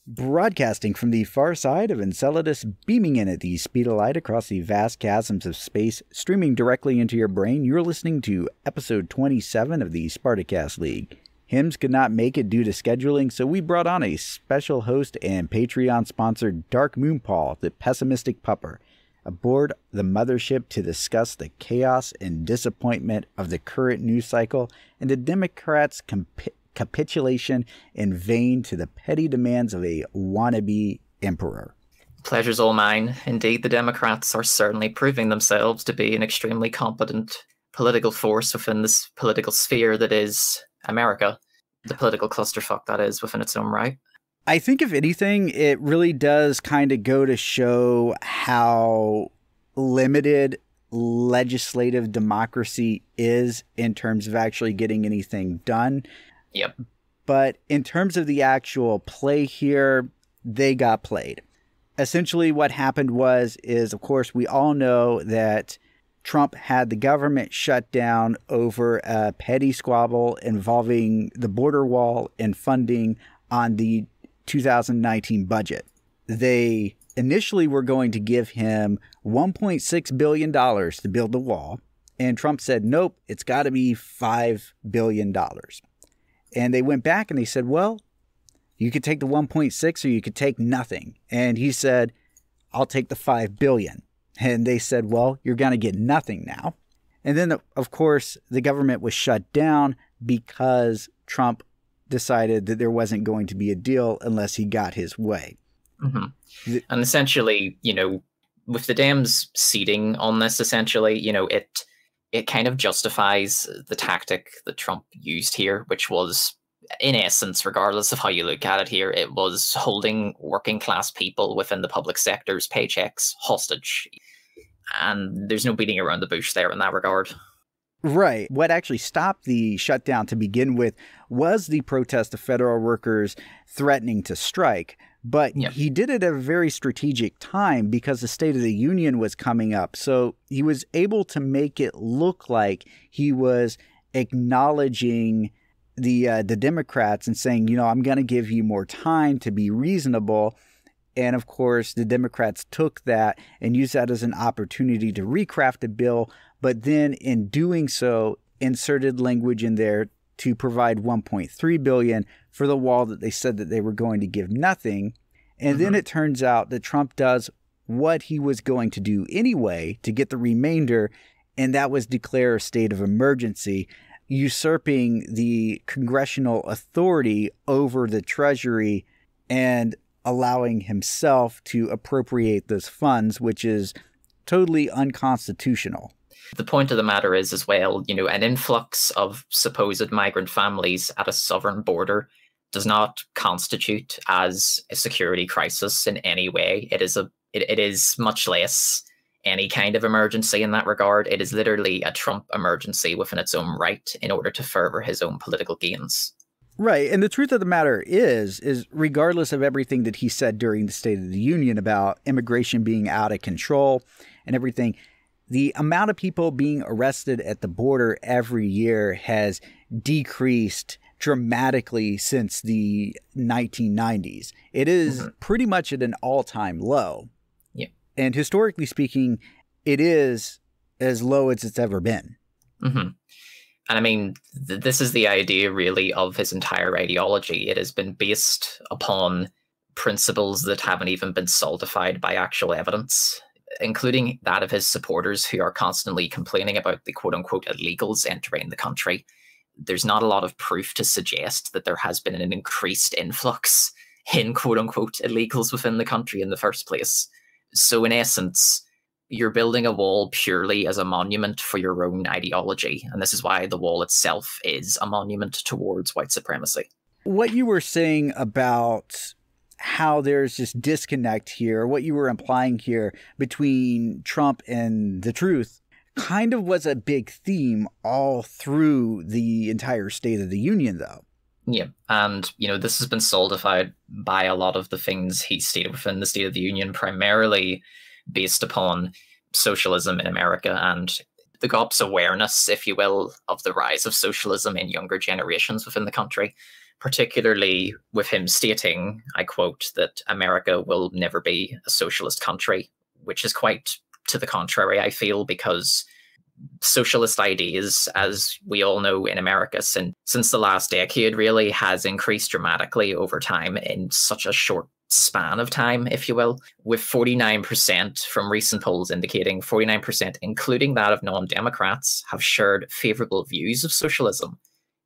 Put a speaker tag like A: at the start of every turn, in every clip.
A: Broadcasting from the far side of Enceladus, beaming in at the speed of light across the vast chasms of space, streaming directly into your brain, you're listening to episode 27 of the Spartacast League. Hims could not make it due to scheduling, so we brought on a special host and Patreon-sponsored Dark Moonpaw, the pessimistic pupper, aboard the mothership to discuss the chaos and disappointment of the current news cycle and the Democrats' capitulation in vain to the petty demands of a wannabe emperor.
B: Pleasure's all mine. Indeed, the Democrats are certainly proving themselves to be an extremely competent political force within this political sphere that is America. The political clusterfuck that is within its own right.
A: I think, if anything, it really does kind of go to show how limited legislative democracy is in terms of actually getting anything done.
B: Yep.
A: But in terms of the actual play here, they got played. Essentially what happened is, of course, we all know that Trump had the government shut down over a petty squabble involving the border wall and funding on the 2019 budget. They initially were going to give him $1.6 billion to build the wall. And Trump said, nope, it's got to be $5 billion. And they went back and they said, well, you could take the 1.6 or you could take nothing. And he said, I'll take the 5 billion. And they said, well, you're going to get nothing now. And then, of course, the government was shut down because Trump decided that there wasn't going to be a deal unless he got his way.
B: Mm-hmm. And essentially, with the Dems seating on this, essentially, it kind of justifies the tactic that Trump used here, which was, in essence, regardless of how you look at it here, it was holding working class people within the public sector's paychecks hostage. And there's no beating around the bush there in that regard.
A: Right. What actually stopped the shutdown to begin with was the protest of federal workers threatening to strike. But he did it at a very strategic time because the State of the Union was coming up. So he was able to make it look like he was acknowledging the Democrats and saying, I'm going to give you more time to be reasonable. And of course, the Democrats took that and used that as an opportunity to recraft a bill. But then in doing so, inserted language in there to provide $1.3 billion for the wall that they said that they were going to give nothing. And then it turns out that Trump does what he was going to do anyway to get the remainder, and that was declare a state of emergency, usurping the congressional authority over the Treasury and allowing himself to appropriate those funds, which is totally unconstitutional.
B: The point of the matter is, as well, an influx of supposed migrant families at a southern border does not constitute as a security crisis in any way. It is much less any kind of emergency in that regard. It is literally a Trump emergency within its own right in order to further his own political gains.
A: Right. And the truth of the matter is regardless of everything that he said during the State of the Union about immigration being out of control and everything, the amount of people being arrested at the border every year has decreased dramatically since the 1990s. It is pretty much at an all-time low.
B: Yeah.
A: And historically speaking, it is as low as it's ever been.
B: Mm-hmm. And I mean, this is the idea really of his entire ideology. It has been based upon principles that haven't even been solidified by actual evidence, including that of his supporters who are constantly complaining about the quote-unquote illegals entering the country. There's not a lot of proof to suggest that there has been an increased influx in quote-unquote illegals within the country in the first place. So in essence, you're building a wall purely as a monument for your own ideology. And this is why the wall itself is a monument towards white supremacy.
A: What you were saying about how there's this disconnect here, what you were implying here between Trump and the truth, kind of was a big theme all through the entire State of the Union, though.
B: Yeah, and, this has been solidified by a lot of the things he stated within the State of the Union, primarily based upon socialism in America and the GOP's awareness, if you will, of the rise of socialism in younger generations within the country, particularly with him stating, I quote, that America will never be a socialist country, which is quite to the contrary, I feel, because socialist ideas, as we all know in America, since the last decade really has increased dramatically over time in such a short span of time, if you will, with 49% from recent polls indicating 49%, including that of non-Democrats, have shared favorable views of socialism,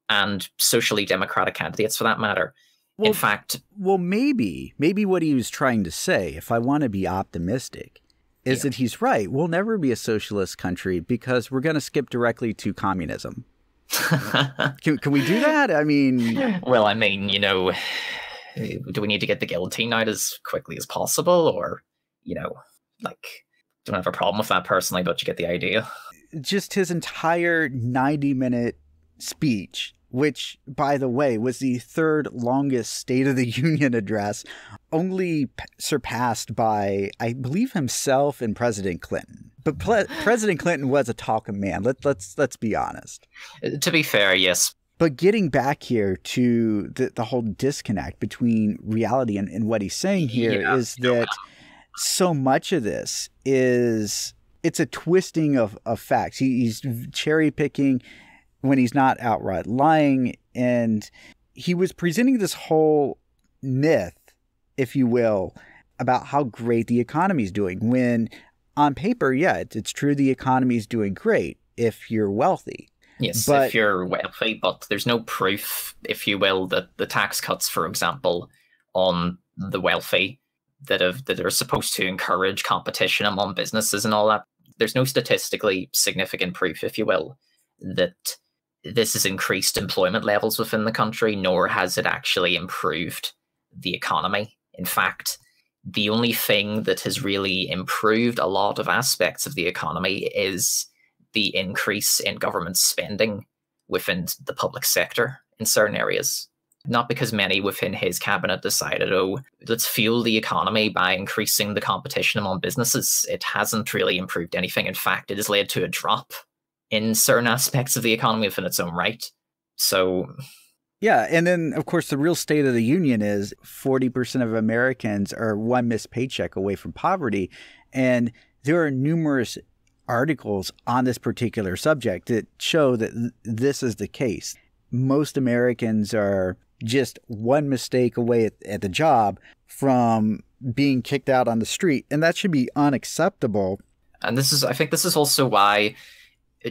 B: and socially democratic candidates for that matter.
A: Well,
B: in fact...
A: Well, maybe what he was trying to say, if I want to be optimistic, is that he's right. We'll never be a socialist country because we're going to skip directly to communism. Can we do that? I mean...
B: Well, I mean, you know, do we need to get the guillotine out as quickly as possible? Or, you know, like, don't have a problem with that personally, but you get the idea.
A: Just his entire 90-minute speech, which, by the way, was the third longest State of the Union address, only surpassed by, I believe, himself and President Clinton. But President Clinton was a talking man. Let's be honest.
B: To be fair, yes.
A: But getting back here to the whole disconnect between reality and what he's saying here is that so much of this it's a twisting of facts. He's cherry picking when he's not outright lying. And he was presenting this whole myth, if you will, about how great the economy is doing. When on paper, it's true the economy is doing great if you're wealthy.
B: Yes, if you're wealthy, but there's no proof, if you will, that the tax cuts, for example, on the wealthy that are supposed to encourage competition among businesses and all that, there's no statistically significant proof, if you will, that this has increased employment levels within the country, nor has it actually improved the economy. In fact, the only thing that has really improved a lot of aspects of the economy is the increase in government spending within the public sector in certain areas. Not because many within his cabinet decided, oh, let's fuel the economy by increasing the competition among businesses. It hasn't really improved anything. In fact, it has led to a drop in certain aspects of the economy within its own right. So...
A: yeah, and then, of course, the real State of the Union is 40% of Americans are one missed paycheck away from poverty. And there are numerous articles on this particular subject that show that this is the case. Most Americans are just one mistake away at the job from being kicked out on the street. And that should be unacceptable.
B: And I think this is also why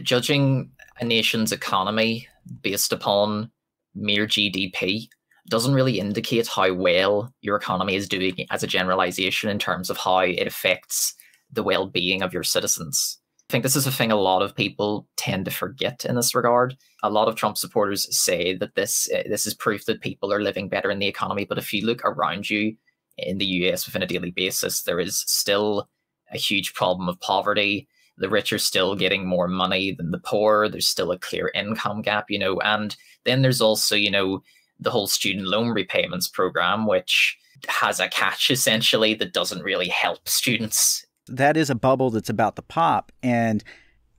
B: judging a nation's economy based upon mere GDP doesn't really indicate how well your economy is doing as a generalization in terms of how it affects the well-being of your citizens. I think this is a thing a lot of people tend to forget in this regard. A lot of Trump supporters say that this is proof that people are living better in the economy, but if you look around you in the US within a daily basis, there is still a huge problem of poverty. The rich are still getting more money than the poor. There's still a clear income gap, and then there's also, the whole student loan repayments program, which has a catch essentially that doesn't really help students.
A: That is a bubble that's about to pop. And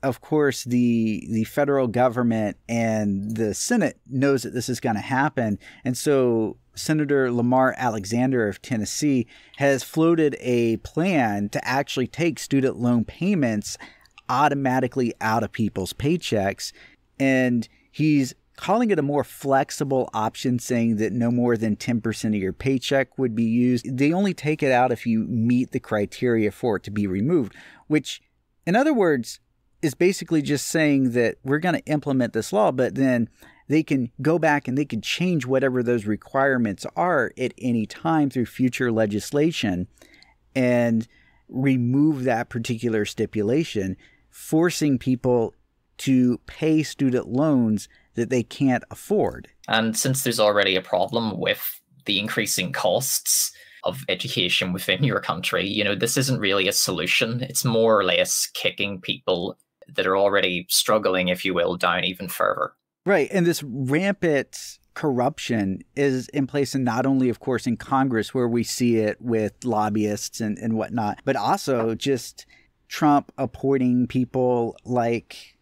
A: of course, the federal government and the Senate knows that this is going to happen. And so Senator Lamar Alexander of Tennessee has floated a plan to actually take student loan payments automatically out of people's paychecks. And he's calling it a more flexible option, saying that no more than 10% of your paycheck would be used. They only take it out if you meet the criteria for it to be removed, which, in other words, is basically just saying that we're going to implement this law, but then they can go back and they can change whatever those requirements are at any time through future legislation and remove that particular stipulation, forcing people to pay student loans that they can't afford.
B: And since there's already a problem with the increasing costs of education within your country, this isn't really a solution. It's more or less kicking people that are already struggling, if you will, down even further.
A: Right. And this rampant corruption is in place, and not only, of course, in Congress, where we see it with lobbyists and whatnot, but also just Trump appointing people like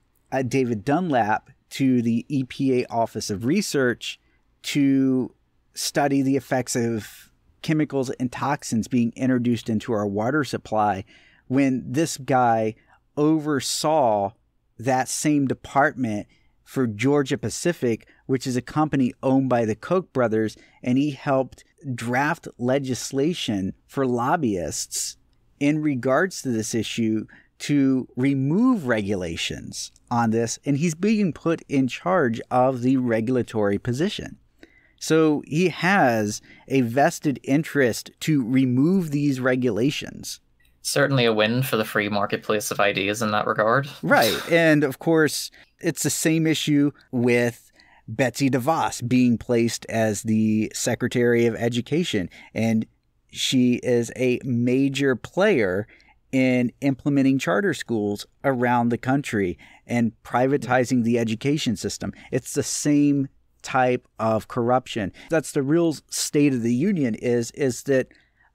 A: David Dunlap to the EPA Office of Research to study the effects of chemicals and toxins being introduced into our water supply when this guy oversaw that same department for Georgia Pacific, which is a company owned by the Koch brothers, and he helped draft legislation for lobbyists in regards to this issue to remove regulations on this, and he's being put in charge of the regulatory position. So he has a vested interest to remove these regulations.
B: Certainly a win for the free marketplace of ideas in that regard.
A: Right. And of course, it's the same issue with Betsy Devos being placed as the Secretary of Education. And she is a major player in implementing charter schools around the country and privatizing the education system. It's the same type of corruption. That's the real state of the union is that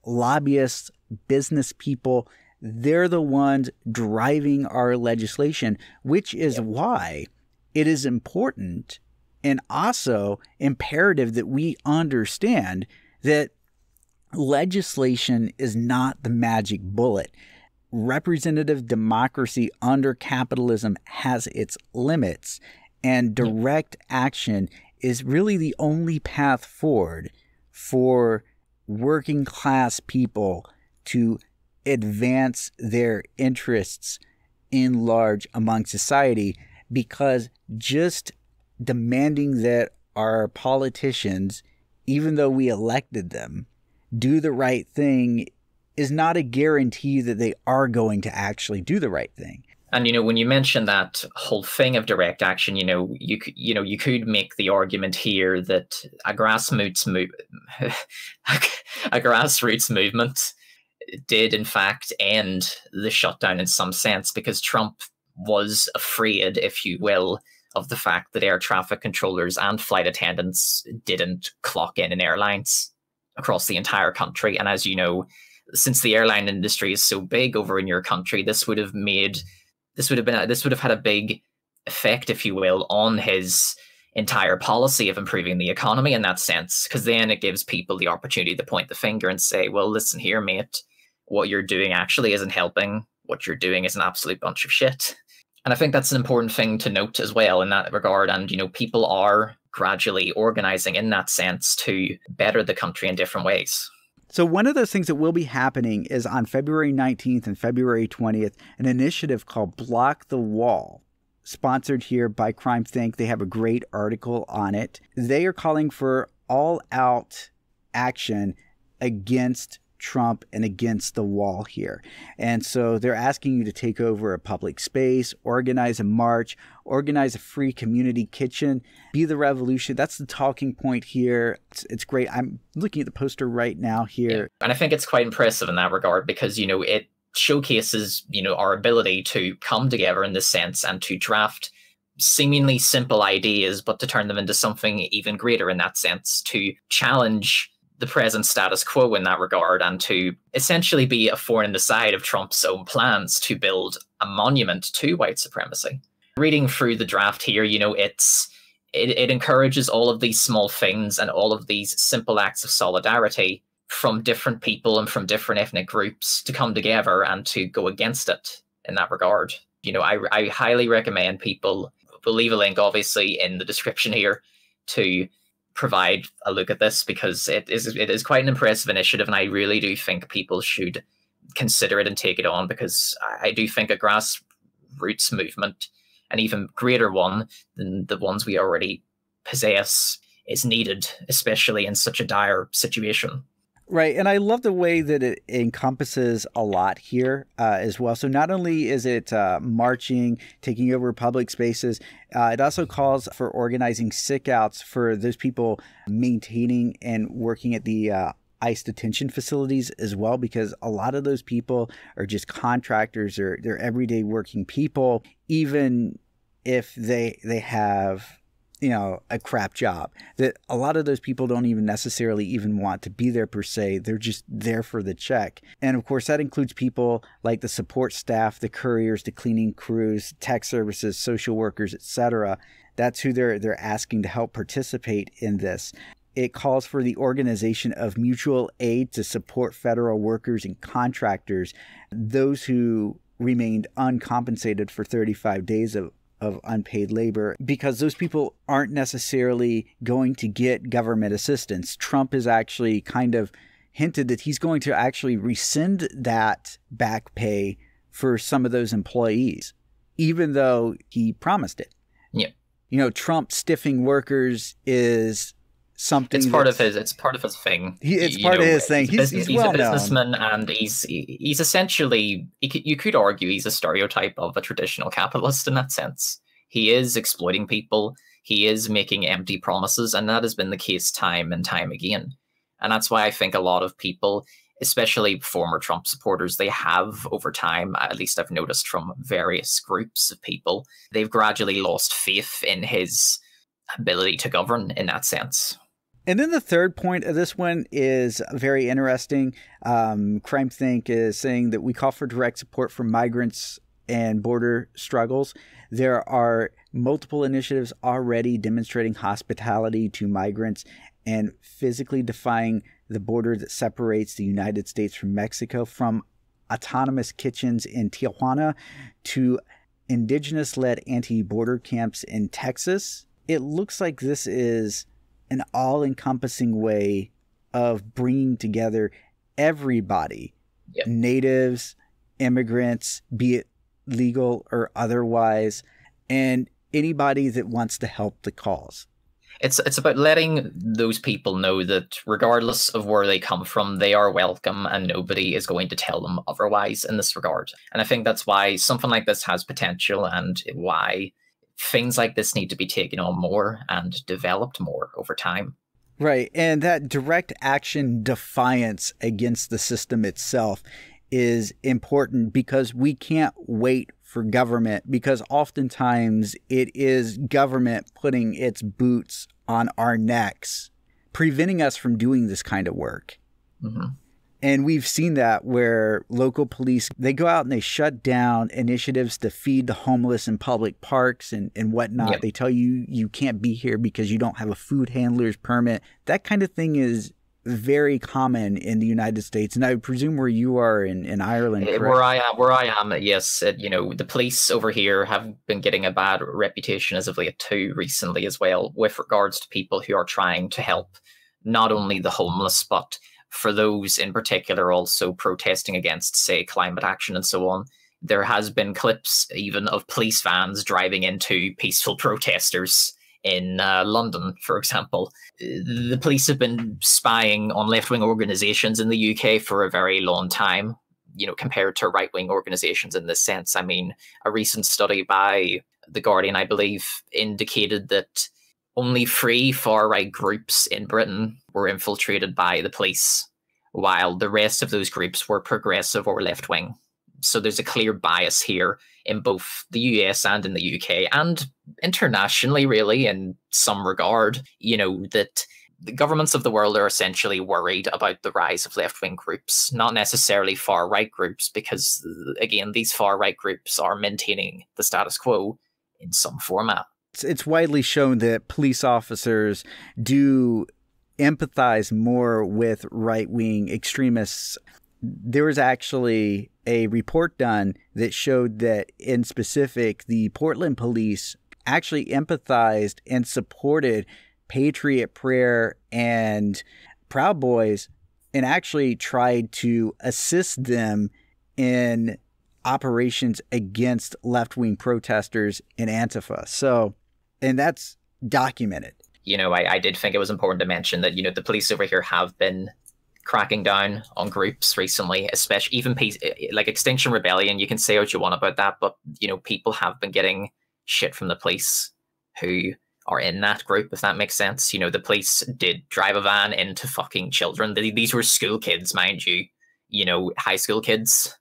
A: lobbyists, business people, they're the ones driving our legislation, which is why it is important and also imperative that we understand that legislation is not the magic bullet. Representative democracy under capitalism has its limits, and direct action is really the only path forward for working class people to advance their interests in large among society, because just demanding that our politicians, even though we elected them, do the right thing is not a guarantee that they are going to actually do the right thing.
B: And, when you mention that whole thing of direct action, you could make the argument here that a grassroots movement did, in fact, end the shutdown in some sense, because Trump was afraid, if you will, of the fact that air traffic controllers and flight attendants didn't clock in airlines across the entire country. And as you know, since the airline industry is so big over in your country, this would have had a big effect, if you will, on his entire policy of improving the economy in that sense, because then it gives people the opportunity to point the finger and say, well, listen here, mate, what you're doing actually isn't helping. What you're doing is an absolute bunch of shit. And I think that's an important thing to note as well in that regard. And, people are gradually organizing in that sense to better the country in different ways.
A: So one of those things that will be happening is on February 19th and February 20th, an initiative called Block the Wall, sponsored here by Crime Think. They have a great article on it. They are calling for all-out action against Trump and against the wall here. And so they're asking you to take over a public space, organize a march, organize a free community kitchen, be the revolution. That's the talking point here. It's great. I'm looking at the poster right now here.
B: Yeah. And I think it's quite impressive in that regard because, it showcases, our ability to come together in this sense and to draft seemingly simple ideas, but to turn them into something even greater in that sense, to challenge the present status quo in that regard, and to essentially be a thorn in the side of Trump's own plans to build a monument to white supremacy. Reading through the draft here, it encourages all of these small things and all of these simple acts of solidarity from different people and from different ethnic groups to come together and to go against it in that regard. I highly recommend people, we'll leave a link obviously in the description here, to provide a look at this, because it is quite an impressive initiative, and I really do think people should consider it and take it on, because I do think a grassroots movement, an even greater one than the ones we already possess, is needed, especially in such a dire situation.
A: Right. And I love the way that it encompasses a lot here as well. So not only is it marching, taking over public spaces, it also calls for organizing sick outs for those people maintaining and working at the ICE detention facilities as well, because a lot of those people are just contractors, or they're everyday working people, even if they have a crap job. That a lot of those people don't even necessarily even want to be there per se. They're just there for the check. And of course, that includes people like the support staff, the couriers, the cleaning crews, tech services, social workers, etc. That's who they're asking to help participate in this. it calls for the organization of mutual aid to support federal workers and contractors, those who remained uncompensated for 35 days of unpaid labor, because those people aren't necessarily going to get government assistance. Trump has actually kind of hinted that he's going to actually rescind that back pay for some of those employees, even though he promised it.
B: Yeah.
A: You know, Trump stiffing workers is something.
B: It's part of his thing.
A: It's part of his thing. He's well
B: a businessman, and he's essentially, you could argue he's a stereotype of a traditional capitalist in that sense. He is exploiting people. He is making empty promises, and that has been the case time and time again. And that's why I think a lot of people, especially former Trump supporters, they have over time, at least I've noticed from various groups of people, they've gradually lost faith in his ability to govern in that sense.
A: And then the third point of this one is very interesting. CrimeThink is saying that we call for direct support for migrants and border struggles. There are multiple initiatives already demonstrating hospitality to migrants and physically defying the border that separates the United States from Mexico, from autonomous kitchens in Tijuana to indigenous-led anti-border camps in Texas. It looks like this is an all-encompassing way of bringing together everybody,
B: yep.
A: Natives, immigrants, be it legal or otherwise, and anybody that wants to help the cause.
B: It's about letting those people know that regardless of where they come from, they are welcome and nobody is going to tell them otherwise in this regard. And I think that's why something like this has potential and why things like this need to be taken on more and developed more over time.
A: Right. And that direct action defiance against the system itself is important, because we can't wait for government, because oftentimes it is government putting its boots on our necks, preventing us from doing this kind of work.
B: Mm-hmm.
A: And we've seen that where local police, they go out and they shut down initiatives to feed the homeless in public parks and whatnot.
B: Yep.
A: They tell you you can't be here because you don't have a food handler's permit. That kind of thing is very common in the United States, and I presume where you are in Ireland. Correct?
B: Where I am, yes. The police over here have been getting a bad reputation as of late too, recently as well, with regards to people who are trying to help not only the homeless, but for those in particular also protesting against, say, climate action and so on. There has been clips even of police vans driving into peaceful protesters in London, for example. The police have been spying on left-wing organizations in the UK for a very long time, compared to right-wing organizations in this sense. I mean, a recent study by The Guardian, I believe, indicated that only 3 far-right groups in Britain were infiltrated by the police, while the rest of those groups were progressive or left-wing. So there's a clear bias here in both the US and in the UK, and internationally, really, in some regard, that the governments of the world are essentially worried about the rise of left-wing groups, not necessarily far-right groups, because, again, these far-right groups are maintaining the status quo in some format.
A: It's widely shown that police officers do empathize more with right-wing extremists. There was actually a report done that showed that, in specific, the Portland police actually empathized and supported Patriot Prayer and Proud Boys, and actually tried to assist them in operations against left-wing protesters in Antifa. So, and that's documented.
B: I did think it was important to mention that, the police over here have been cracking down on groups recently, especially even like Extinction Rebellion. You can say what you want about that, but people have been getting shit from the police who are in that group, if that makes sense. The police did drive a van into fucking children. These were school kids, mind you, high school kids.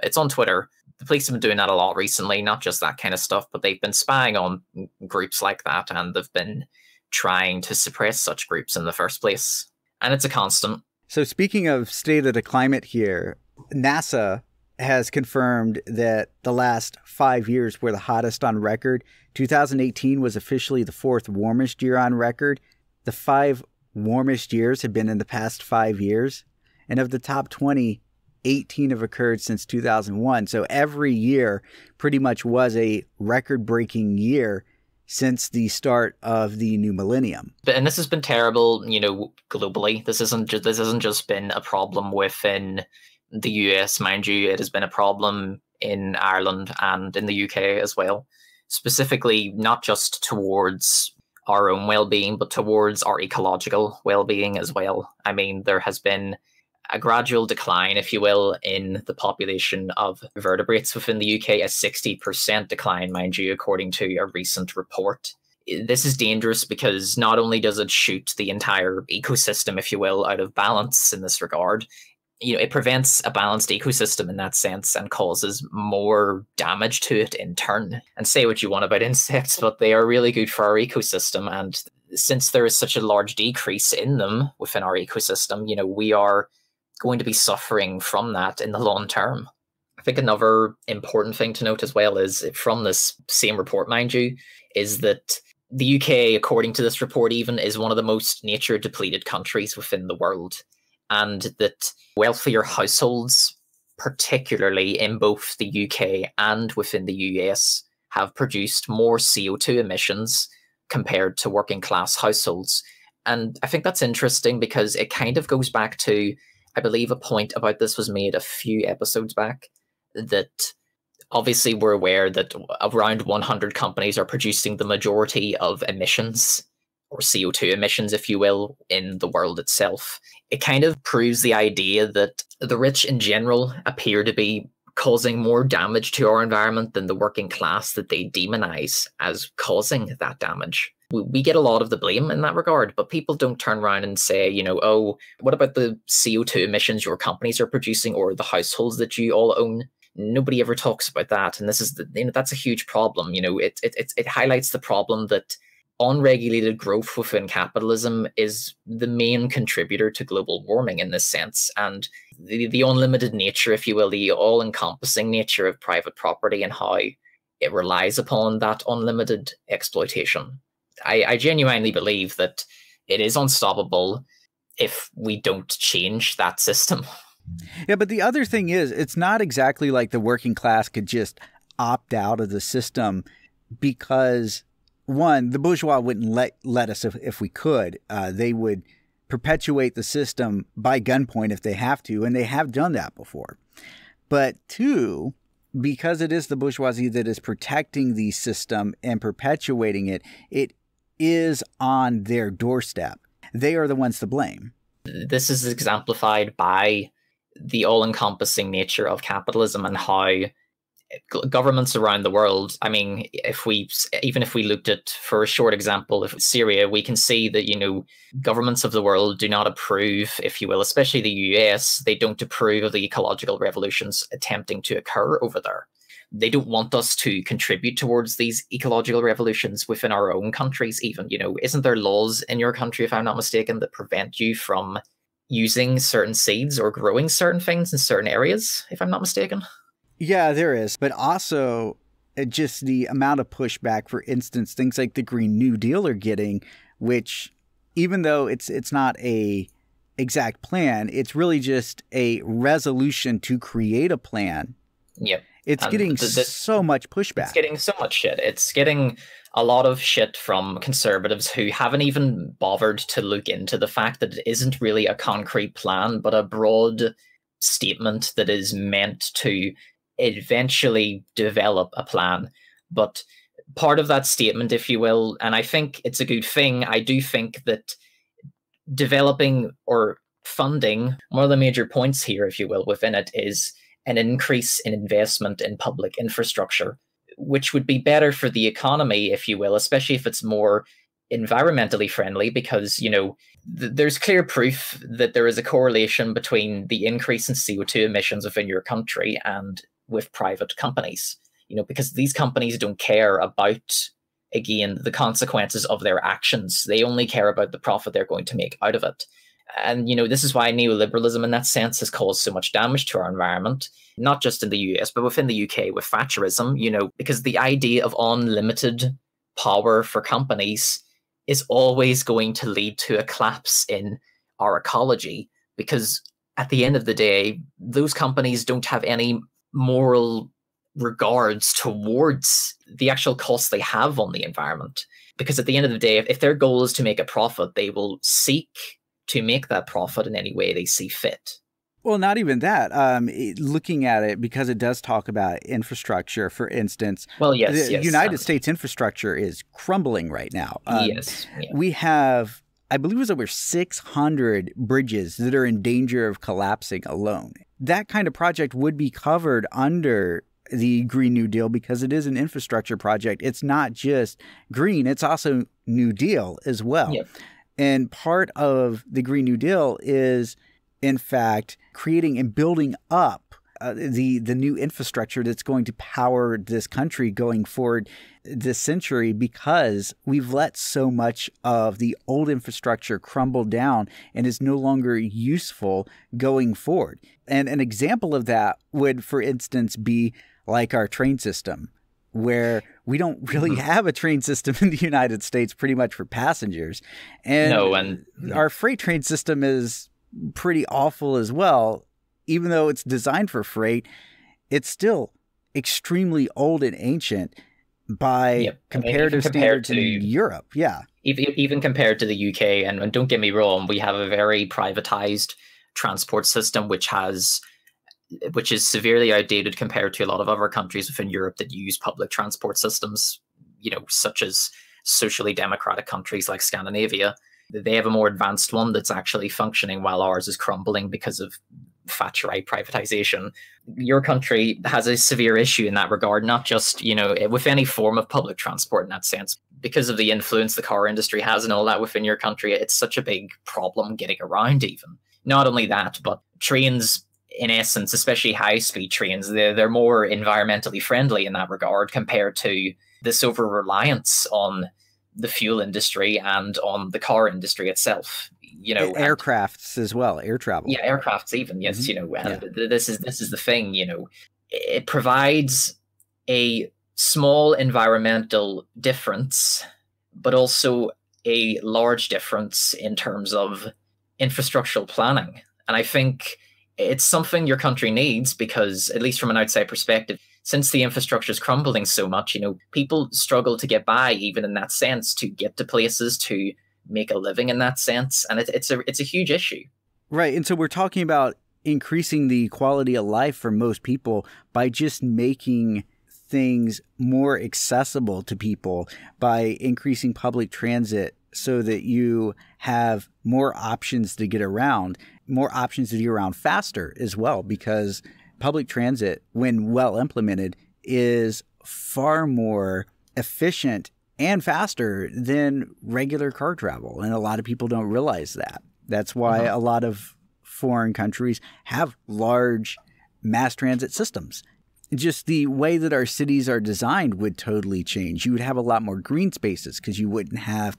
B: It's on Twitter. The police have been doing that a lot recently, not just that kind of stuff, but they've been spying on groups like that, and they've been trying to suppress such groups in the first place. And it's a constant.
A: So speaking of state of the climate here, NASA has confirmed that the last 5 years were the hottest on record. 2018 was officially the 4th warmest year on record. The 5 warmest years have been in the past 5 years. And of the top 20, 18 have occurred since 2001. So every year pretty much was a record-breaking year since the start of the new millennium.
B: And this has been terrible, globally. This hasn't just been a problem within the US, mind you. It has been a problem in Ireland and in the UK as well. Specifically, not just towards our own well-being, but towards our ecological well-being as well. I mean, there has been a gradual decline, if you will, in the population of vertebrates within the UK, a 60% decline, mind you, according to a recent report. This is dangerous because not only does it shoot the entire ecosystem, if you will, out of balance in this regard, it prevents a balanced ecosystem in that sense and causes more damage to it in turn. And say what you want about insects, but they are really good for our ecosystem. And since there is such a large decrease in them within our ecosystem, we are going to be suffering from that in the long term. I think another important thing to note as well is, from this same report, mind you, is that the UK, according to this report even, is one of the most nature depleted countries within the world. And that wealthier households, particularly in both the UK and within the US, have produced more CO2 emissions compared to working class households. And I think that's interesting because it kind of goes back to, I believe a point about this was made a few episodes back, that obviously we're aware that around 100 companies are producing the majority of emissions, or CO2 emissions, if you will, in the world itself. It kind of proves the idea that the rich in general appear to be causing more damage to our environment than the working class that they demonize as causing that damage. We get a lot of the blame in that regard, but people don't turn around and say, oh, what about the CO2 emissions your companies are producing or the households that you all own? Nobody ever talks about that. And this is that's a huge problem. It highlights the problem that unregulated growth within capitalism is the main contributor to global warming in this sense. And the unlimited nature, if you will, the all-encompassing nature of private property and how it relies upon that unlimited exploitation. I genuinely believe that it is unstoppable if we don't change that system.
A: Yeah, but the other thing is, it's not exactly like the working class could just opt out of the system because, one, the bourgeois wouldn't let us if we could. They would perpetuate the system by gunpoint if they have to, and they have done that before. But two, because it is the bourgeoisie that is protecting the system and perpetuating it, it is on their doorstep. They are the ones to blame.
B: This is exemplified by the all-encompassing nature of capitalism and how governments around the world, I mean, even if we looked at, for a short example, of Syria, we can see that, governments of the world do not approve, if you will, especially the US, they don't approve of the ecological revolutions attempting to occur over there. They don't want us to contribute towards these ecological revolutions within our own countries even. Isn't there laws in your country, if I'm not mistaken, that prevent you from using certain seeds or growing certain things in certain areas, if I'm not mistaken?
A: Yeah, there is. But also just the amount of pushback, for instance, things like the Green New Deal are getting, which even though it's not a exact plan, it's really just a resolution to create a plan.
B: Yep.
A: It's getting so much pushback.
B: It's getting so much shit. It's getting a lot of shit from conservatives who haven't even bothered to look into the fact that it isn't really a concrete plan, but a broad statement that is meant to eventually develop a plan. But part of that statement, if you will, and I think it's a good thing, I do think that developing or funding, one of the major points here, if you will, within it is an increase in investment in public infrastructure, which would be better for the economy, if you will, especially if it's more environmentally friendly, because, there's clear proof that there is a correlation between the increase in CO2 emissions within your country and with private companies, because these companies don't care about, again, the consequences of their actions. They only care about the profit they're going to make out of it. And, this is why neoliberalism in that sense has caused so much damage to our environment, not just in the US, but within the UK with Thatcherism, because the idea of unlimited power for companies is always going to lead to a collapse in our ecology, because at the end of the day, those companies don't have any moral regards towards the actual costs they have on the environment. Because at the end of the day, if their goal is to make a profit, they will seek to make that profit in any way they see fit.
A: Well, not even that. Looking at it, because it does talk about infrastructure, for instance.
B: Well, yes,
A: the United States infrastructure is crumbling right now.
B: Yes. Yeah.
A: We have, I believe it was over 600 bridges that are in danger of collapsing alone. That kind of project would be covered under the Green New Deal because it is an infrastructure project. It's not just green, it's also New Deal as well.
B: Yep.
A: And part of the Green New Deal is, in fact, creating and building up the new infrastructure that's going to power this country going forward this century, because we've let so much of the old infrastructure crumble down and is no longer useful going forward. And an example of that would, for instance, be like our train system, where we don't really have a train system in the United States pretty much for passengers. And our freight train system is pretty awful as well. Even though it's designed for freight, it's still extremely old and ancient by comparative standards in Europe. Yeah.
B: Even compared to the UK, and don't get me wrong, we have a very privatized transport system, which is severely outdated compared to a lot of other countries within Europe that use public transport systems, such as socially democratic countries like Scandinavia. They have a more advanced one that's actually functioning, while ours is crumbling because of Thatcherite privatization. Your country has a severe issue in that regard, not just, with any form of public transport in that sense. Because of the influence the car industry has and all that within your country, it's such a big problem getting around even. Not only that, but trains, in essence, especially high-speed trains, they're more environmentally friendly in that regard compared to this over-reliance on the fuel industry and on the car industry itself.
A: Aircrafts as well, air travel.
B: Yeah, aircrafts even, yes. This is the thing, it provides a small environmental difference, but also a large difference in terms of infrastructural planning. And I think it's something your country needs, because, at least from an outside perspective, since the infrastructure is crumbling so much, people struggle to get by, even in that sense, to get to places, to make a living in that sense. And it's a huge issue.
A: Right. And so we're talking about increasing the quality of life for most people by just making things more accessible to people, by increasing public transit so that you have more options to get around, faster as well, because public transit, when well implemented, is far more efficient and faster than regular car travel. And a lot of people don't realize that. That's why a lot of foreign countries have large mass transit systems. Just the way that our cities are designed would totally change. You would have a lot more green spaces because you wouldn't have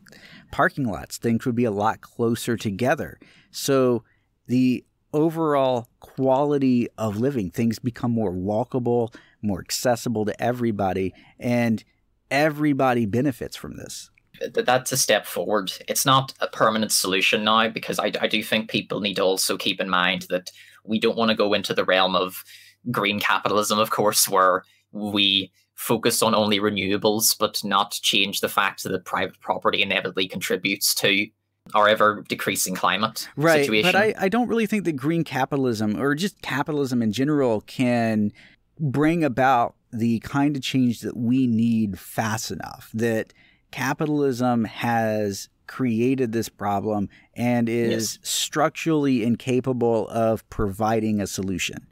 A: parking lots. Things would be a lot closer together. So the overall quality of living, things become more walkable, more accessible to everybody, and everybody benefits from this.
B: That's a step forward. It's not a permanent solution now, because I do think people need to also keep in mind that we don't want to go into the realm of green capitalism, of course, where we focus on only renewables, but not change the fact that private property inevitably contributes to our ever-decreasing climate situation.
A: But I don't really think that green capitalism, or just capitalism in general, can bring about the kind of change that we need fast enough. That capitalism has created this problem and is structurally incapable of providing a solution.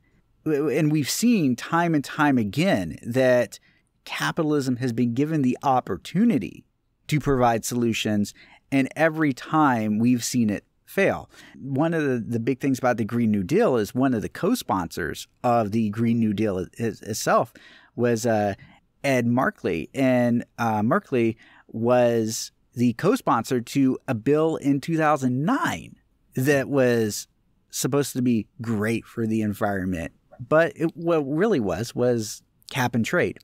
A: And we've seen time and time again that capitalism has been given the opportunity to provide solutions, and every time we've seen it fail. One of the big things about the Green New Deal is one of the co-sponsors of the Green New Deal itself was Ed Markley. And Markley was the co-sponsor to a bill in 2009 that was supposed to be great for the environment. But what really was cap and trade.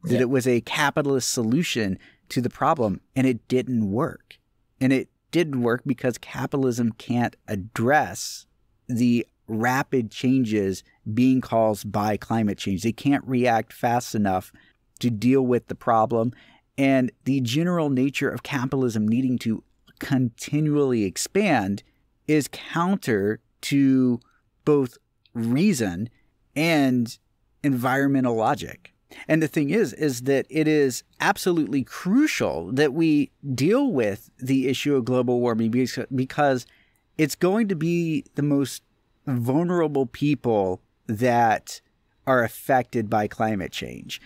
A: That it was a capitalist solution to the problem, and it didn't work. And it didn't work because capitalism can't address the rapid changes being caused by climate change. They can't react fast enough to deal with the problem. And the general nature of capitalism needing to continually expand is counter to both reason and environmental logic. And the thing is that it is absolutely crucial that we deal with the issue of global warming because it's going to be the most vulnerable people that are affected by climate change.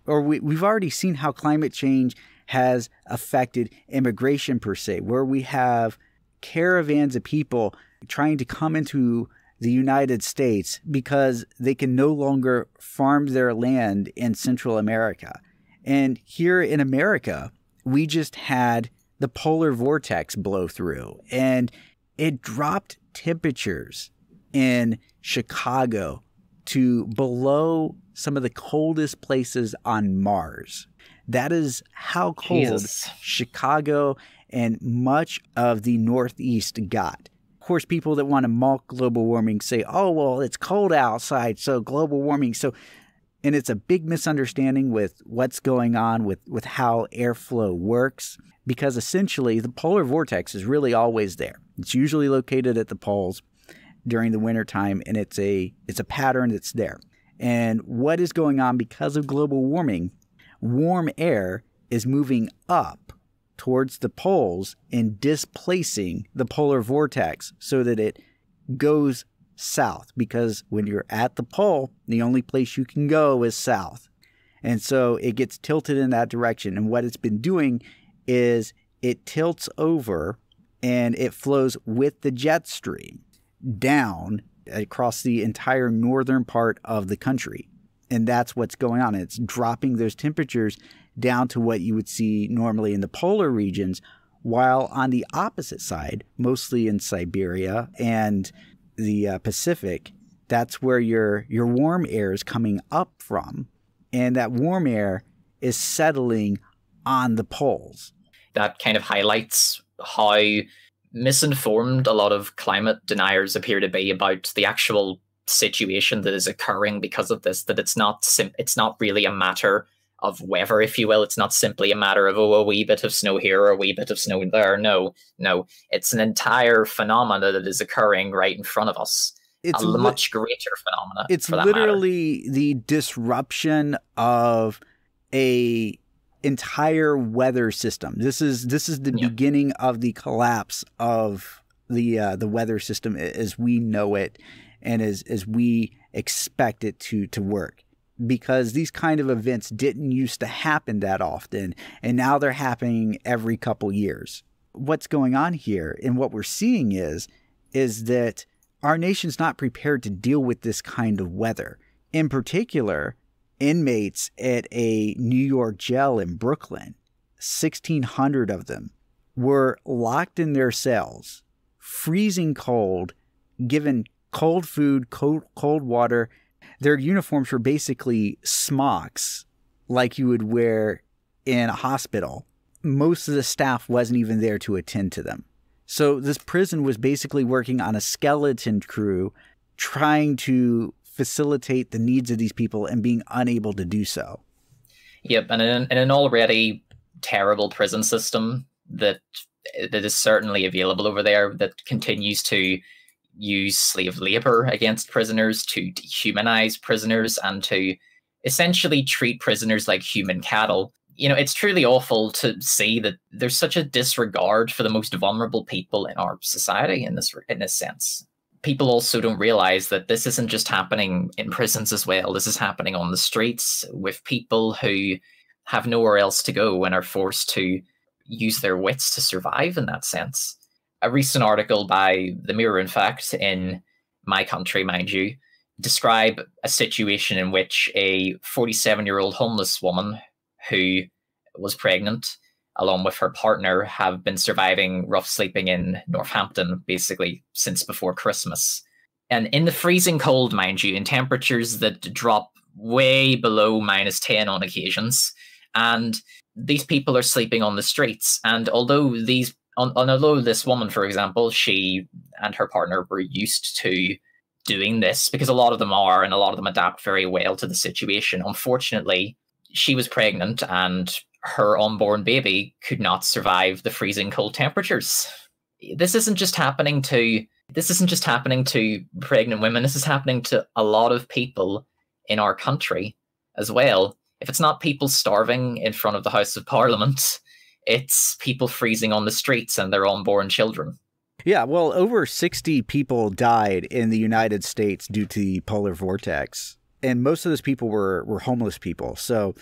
A: Or we've already seen how climate change has affected immigration per se, where we have caravans of people trying to come into the United States because they can no longer farm their land in Central America. And here in America, we just had the polar vortex blow through, and it dropped temperatures in Chicago to below some of the coldest places on Mars. That is how cold Chicago and much of the Northeast got. Of course, people that want to mock global warming say, oh, well, it's cold outside, so global warming. And it's a big misunderstanding with what's going on with how airflow works, because essentially the polar vortex is really always there. It's usually located at the poles during the wintertime, and it's a pattern that's there. And what is going on because of global warming, warm air is moving up towards the poles and displacing the polar vortex so that it goes south, because when you're at the pole, the only place you can go is south. And so it gets tilted in that direction. And what it's been doing is it tilts over and it flows with the jet stream down across the entire northern part of the country. And that's what's going on. It's dropping those temperatures down to what you would see normally in the polar regions, while on the opposite side, mostly in Siberia and the Pacific, that's where your warm air is coming up from. And that warm air is settling on the poles.
B: That kind of highlights how misinformed a lot of climate deniers appear to be about the actual situation that is occurring because of this, that it's not really a matter of weather, if you will. It's not simply a matter of, a wee bit of snow here or a wee bit of snow there. No, it's an entire phenomena that is occurring right in front of us. It's a much greater phenomena.
A: It's literally the disruption of a entire weather system. This is the beginning of the collapse of the weather system as we know it and as we expect it to work. Because these kind of events didn't used to happen that often, and now they're happening every couple years. What's going on here and what we're seeing is that our nation's not prepared to deal with this kind of weather. In particular, inmates at a New York jail in Brooklyn, 1,600 of them, were locked in their cells, freezing cold, given cold food, cold water. Their uniforms were basically smocks like you would wear in a hospital. Most of the staff wasn't even there to attend to them. So this prison was basically working on a skeleton crew, trying to facilitate the needs of these people and being unable to do so.
B: Yep, and in an already terrible prison system that is certainly available over there, that continues to use slave labor against prisoners, to dehumanize prisoners, and to essentially treat prisoners like human cattle. You know, it's truly awful to see that there's such a disregard for the most vulnerable people in our society in this sense. People also don't realize that this isn't just happening in prisons as well. This is happening on the streets with people who have nowhere else to go and are forced to use their wits to survive in that sense. A recent article by The Mirror, in fact, in my country, mind you, describe a situation in which a 47-year-old homeless woman who was pregnant, along with her partner, have been surviving rough sleeping in Northampton, basically, since before Christmas. And in the freezing cold, mind you, in temperatures that drop way below -10 on occasions. And these people are sleeping on the streets. And although these And although this woman, for example, she and her partner were used to doing this, because a lot of them are, and a lot of them adapt very well to the situation. Unfortunately, she was pregnant and her unborn baby could not survive the freezing cold temperatures. This isn't just happening to pregnant women. This is happening to a lot of people in our country as well. If it's not people starving in front of the House of Parliament, it's people freezing on the streets and their unborn children.
A: Yeah, well, over 60 people died in the United States due to the polar vortex. And most of those people were homeless people. So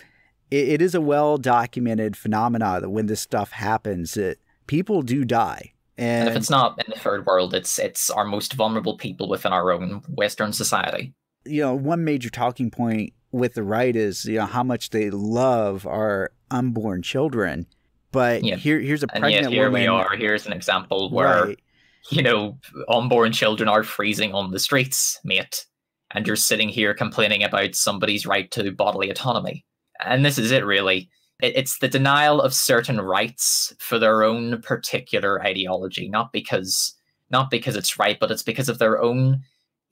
A: it is a well-documented phenomenon that when this stuff happens, that people do die.
B: And if it's not in the third world, it's our most vulnerable people within our own Western society.
A: You know, one major talking point with the right is, you know, how much they love our unborn children. But here's a pregnant
B: here
A: woman.
B: We are. Here's an example where,
A: right.
B: You know, unborn children are freezing on the streets, mate. And you're sitting here complaining about somebody's right to bodily autonomy. And this is it, really. It's the denial of certain rights for their own particular ideology, not because it's right, but it's because of their own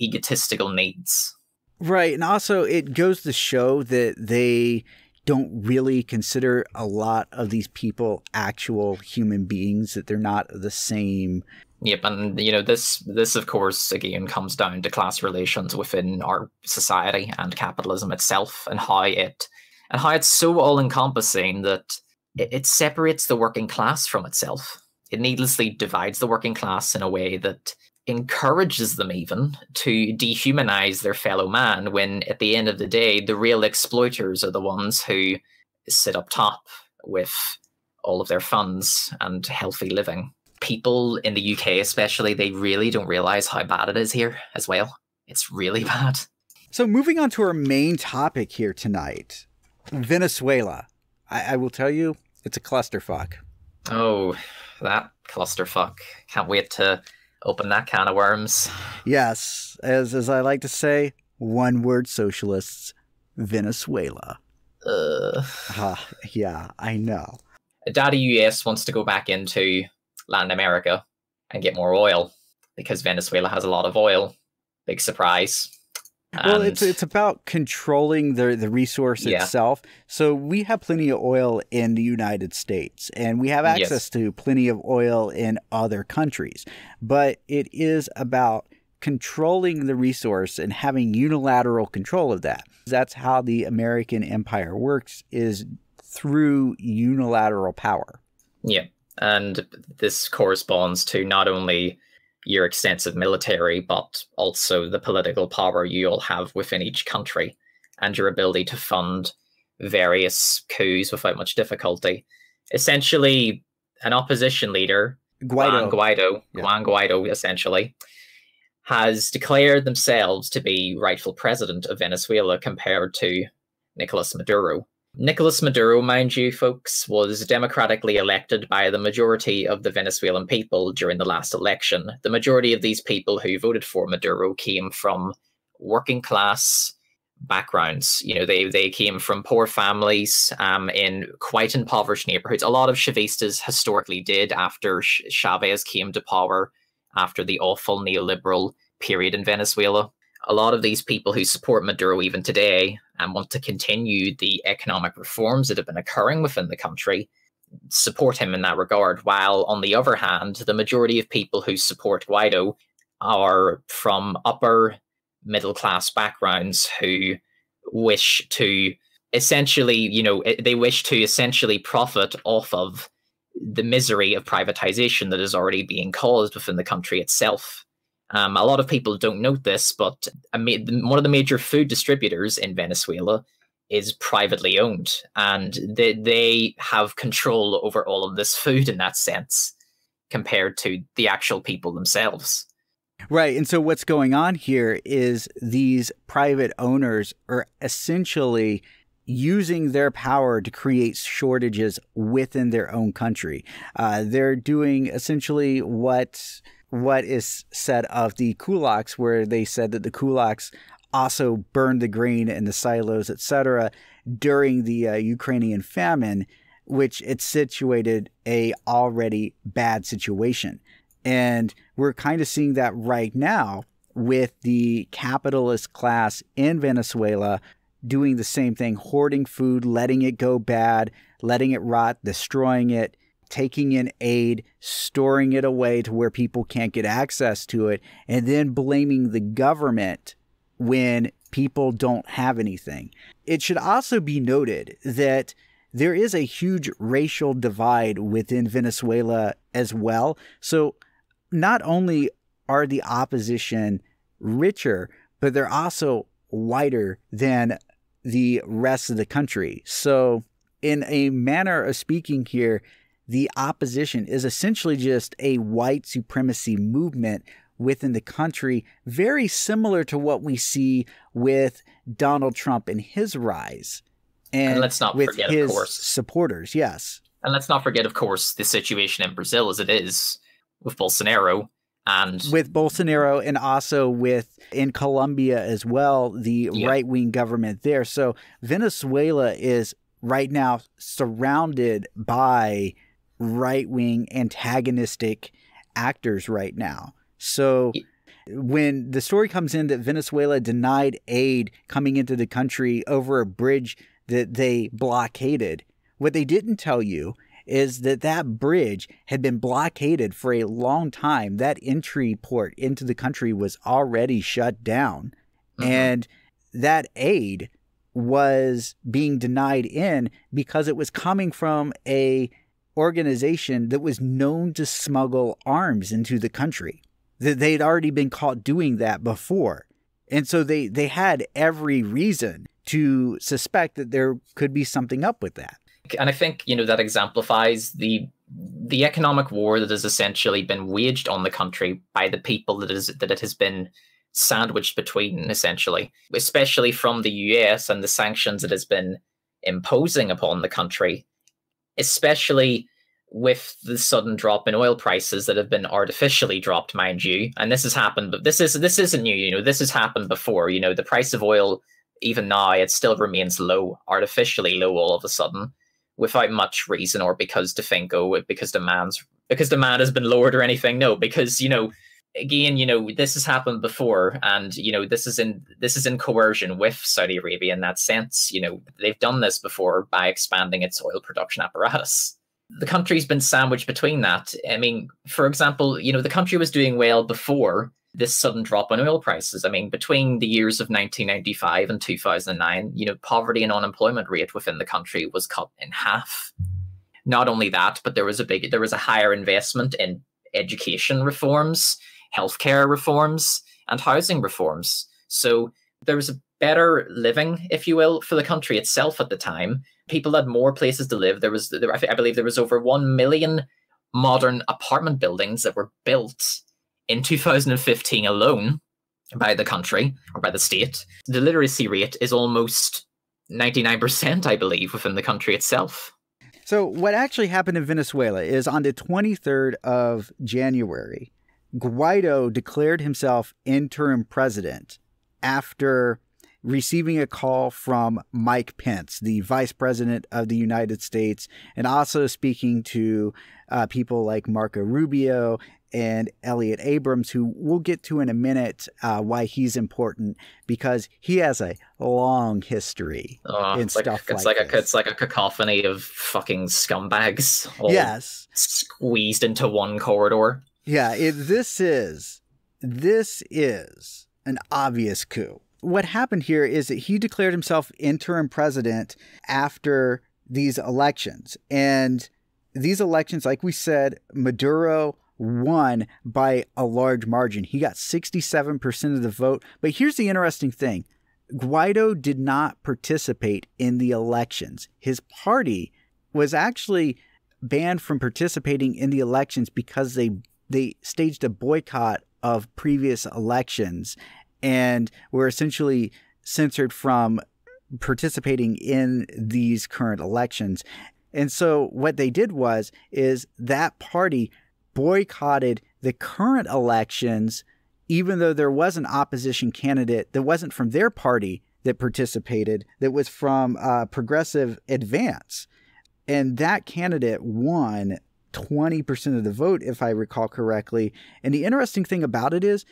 B: egotistical needs.
A: Right. And also it goes to show that they don't really consider a lot of these people actual human beings, that they're not the same.
B: Yep, and you know, this of course again comes down to class relations within our society and capitalism itself, and how it's so all-encompassing that it separates the working class from itself. It needlessly divides the working class in a way that encourages them even to dehumanize their fellow man, when at the end of the day, the real exploiters are the ones who sit up top with all of their funds and healthy living. People in the UK especially, they really don't realize how bad it is here as well. It's really bad.
A: So moving on to our main topic here tonight, Venezuela. I will tell you, it's a clusterfuck.
B: Oh, that clusterfuck. Can't wait to open that can of worms.
A: Yes, as I like to say, one-word socialists, Venezuela. Yeah, I know.
B: Daddy US wants to go back into Latin America and get more oil, because Venezuela has a lot of oil. Big surprise.
A: Well, it's about controlling the resource itself. So we have plenty of oil in the United States, and we have access to plenty of oil in other countries. But it is about controlling the resource and having unilateral control of that. That's how the American empire works, is through unilateral power.
B: Yeah, and this corresponds to not only your extensive military, but also the political power you all have within each country, and your ability to fund various coups without much difficulty. Essentially, an opposition leader, Guaido, essentially, has declared themselves to be rightful president of Venezuela compared to Nicolas Maduro. Nicolas Maduro, mind you, folks, was democratically elected by the majority of the Venezuelan people during the last election. The majority of these people who voted for Maduro came from working class backgrounds. You know, they came from poor families in quite impoverished neighborhoods. A lot of Chavistas historically did after Chavez came to power, after the awful neoliberal period in Venezuela. A lot of these people who support Maduro even today and want to continue the economic reforms that have been occurring within the country support him in that regard, while on the other hand, the majority of people who support Guaido are from upper middle class backgrounds who wish to essentially, profit off of the misery of privatization that is already being caused within the country itself. A lot of people don't note this, but one of the major food distributors in Venezuela is privately owned, and they have control over all of this food in that sense, compared to the actual people themselves.
A: Right, and so what's going on here is these private owners are essentially using their power to create shortages within their own country. They're doing essentially what is said of the kulaks, where they said that the kulaks also burned the grain in the silos, etc., during the Ukrainian famine. which it situated a already bad situation. And we're kind of seeing that right now with the capitalist class in Venezuela doing the same thing, hoarding food, letting it go bad, letting it rot, destroying it, taking in aid, storing it away to where people can't get access to it, and then blaming the government when people don't have anything. It should also be noted that there is a huge racial divide within Venezuela as well. So not only are the opposition richer, but they're also whiter than the rest of the country. So in a manner of speaking here, the opposition is essentially just a white supremacy movement within the country, very similar to what we see with Donald Trump and his rise. And
B: let's not
A: with
B: forget,
A: his
B: of course,
A: supporters, yes.
B: And let's not forget, of course, the situation in Brazil as it is with Bolsonaro. And
A: with Bolsonaro, and also in Colombia as well, the right-wing government there. So Venezuela is right now surrounded by right-wing antagonistic actors right now. So when the story comes in that Venezuela denied aid coming into the country over a bridge that they blockaded, what they didn't tell you is that bridge had been blockaded for a long time. That entry port into the country was already shut down. Mm-hmm. And that aid was being denied in because it was coming from a organization that was known to smuggle arms into the country. That they'd already been caught doing that before. And so they had every reason to suspect that there could be something up with that.
B: And I think, that exemplifies the economic war that has essentially been waged on the country by the people that it has been sandwiched between, essentially, especially from the US and the sanctions it has been imposing upon the country, especially with the sudden drop in oil prices that have been artificially dropped, mind you. And this has happened, but this isn't new, this has happened before. The price of oil, even now, it still remains low, artificially low all of a sudden, without much reason, or because to think, because demand has been lowered or anything. No, because, again, this has happened before, and, this is in coercion with Saudi Arabia in that sense. They've done this before by expanding its oil production apparatus. The country's been sandwiched between that. I mean, for example, the country was doing well before this sudden drop in oil prices. I mean, between the years of 1995 and 2009, poverty and unemployment rate within the country was cut in half. Not only that, but there was a higher investment in education reforms, healthcare reforms, and housing reforms. So there was a better living, if you will, for the country itself at the time. People had more places to live. I believe there was over 1 million modern apartment buildings that were built in 2015 alone by the country, or by the state. The literacy rate is almost 99%, I believe, within the country itself.
A: So what actually happened in Venezuela is on the 23rd of January, Guaido declared himself interim president after receiving a call from Mike Pence, the vice president of the United States, and also speaking to people like Marco Rubio and Elliot Abrams, who we'll get to in a minute, why he's important, because he has a long history in stuff like this.
B: It's like a cacophony of fucking scumbags, all squeezed into one corridor.
A: Yeah, this is an obvious coup. What happened here is that he declared himself interim president after these elections. And these elections, like we said, Maduro won by a large margin. He got 67% of the vote. But here's the interesting thing. Guaido did not participate in the elections. His party was actually banned from participating in the elections because they staged a boycott of previous elections and were essentially censored from participating in these current elections. And so what they did is that party boycotted the current elections, even though there was an opposition candidate that wasn't from their party that participated, that was from Progressive Advance. And that candidate won 20% of the vote, if I recall correctly. And the interesting thing about it is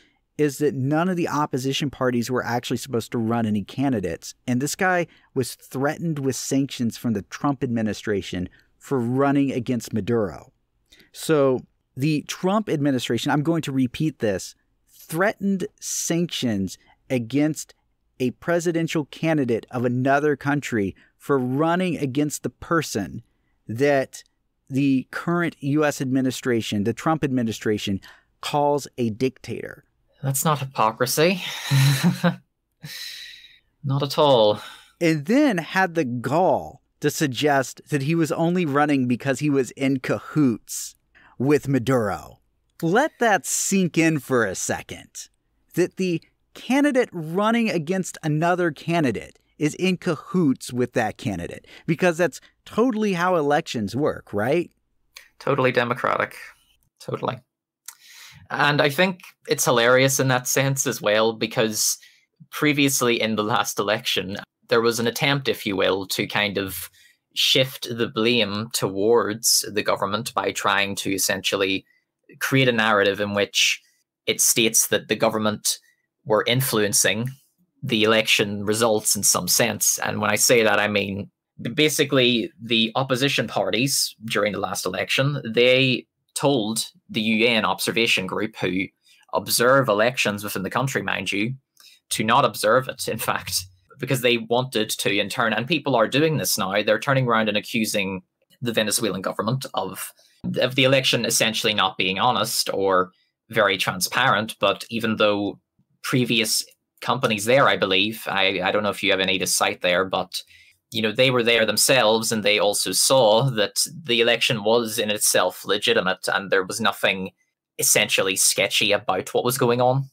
A: that none of the opposition parties were actually supposed to run any candidates. And this guy was threatened with sanctions from the Trump administration for running against Maduro. So the Trump administration, I'm going to repeat this, threatened sanctions against a presidential candidate of another country for running against the person that the current U.S. administration, the Trump administration, calls a dictator.
B: That's not hypocrisy. Not at all.
A: And then had the gall to suggest that he was only running because he was in cahoots with Maduro. Let that sink in for a second. That the candidate running against another candidate is in cahoots with that candidate. Because that's totally how elections work, right?
B: Totally democratic. Totally. And I think it's hilarious in that sense as well, because previously in the last election, there was an attempt, if you will, to kind of shift the blame towards the government by trying to essentially create a narrative in which it states that the government were influencing the election results in some sense. And when I say that, I mean, basically the opposition parties during the last election, they told the UN observation group, who observe elections within the country, mind you, to not observe it, in fact, because they wanted to in turn, and people are doing this now, they're turning around and accusing the Venezuelan government of the election essentially not being honest or very transparent. But even though previous companies there, I believe, I don't know if you have any to cite there, but you know, they were there themselves and they also saw that the election was in itself legitimate and there was nothing essentially sketchy about what was going on.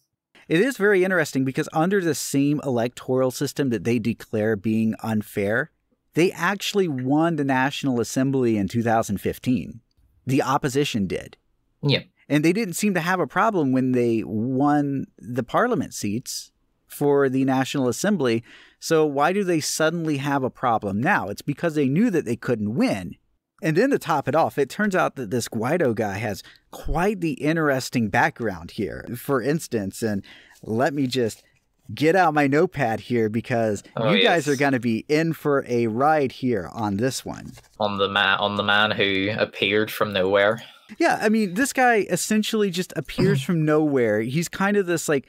A: It is very interesting because under the same electoral system that they declare being unfair, they actually won the National Assembly in 2015. The opposition did.
B: Yeah.
A: And they didn't seem to have a problem when they won the parliament seats for the National Assembly. So why do they suddenly have a problem now? It's because they knew that they couldn't win. And then to top it off, it turns out that this Guaido guy has quite the interesting background here. For instance, and let me just get out my notepad here because you guys are going to be in for a ride here on this one.
B: On the man who appeared from nowhere.
A: Yeah, I mean, this guy essentially just appears from nowhere. He's kind of this like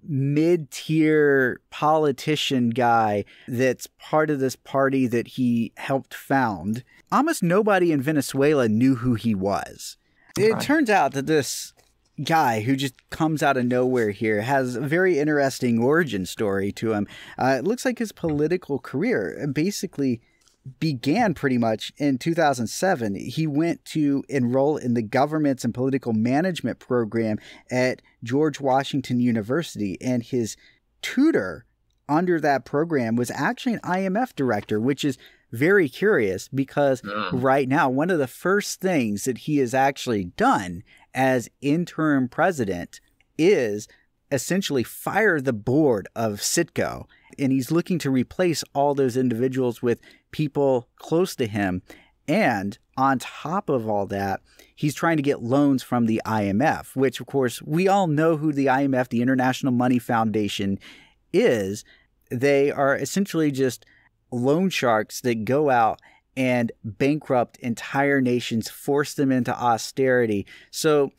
A: mid-tier politician guy that's part of this party that he helped found. Almost nobody in Venezuela knew who he was. It turns out that this guy who just comes out of nowhere here has a very interesting origin story to him. It looks like his political career basically began pretty much in 2007. He went to enroll in the governance and political management program at George Washington University, and his tutor under that program was actually an IMF director, which is very curious because right now, one of the first things that he has actually done as interim president is essentially fire the board of Citgo. And he's looking to replace all those individuals with people close to him. And on top of all that, he's trying to get loans from the IMF, which, of course, we all know who the IMF, the International Money Foundation, is. They are essentially just loan sharks that go out and bankrupt entire nations, force them into austerity. So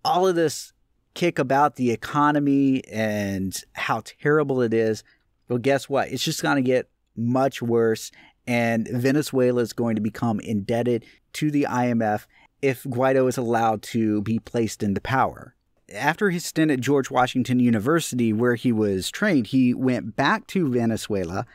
A: all of this kick about the economy and how terrible it is, well, guess what? It's just going to get much worse, and Venezuela is going to become indebted to the IMF if Guaido is allowed to be placed into power. After his stint at George Washington University, where he was trained, he went back to Venezuela,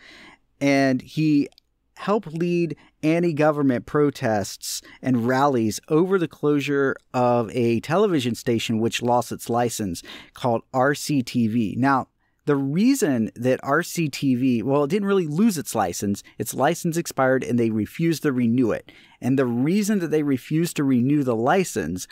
A: and he helped lead anti-government protests and rallies over the closure of a television station which lost its license called RCTV. Now, the reason that RCTV, well, it didn't really lose its license expired and they refused to renew it. And the reason that they refused to renew the license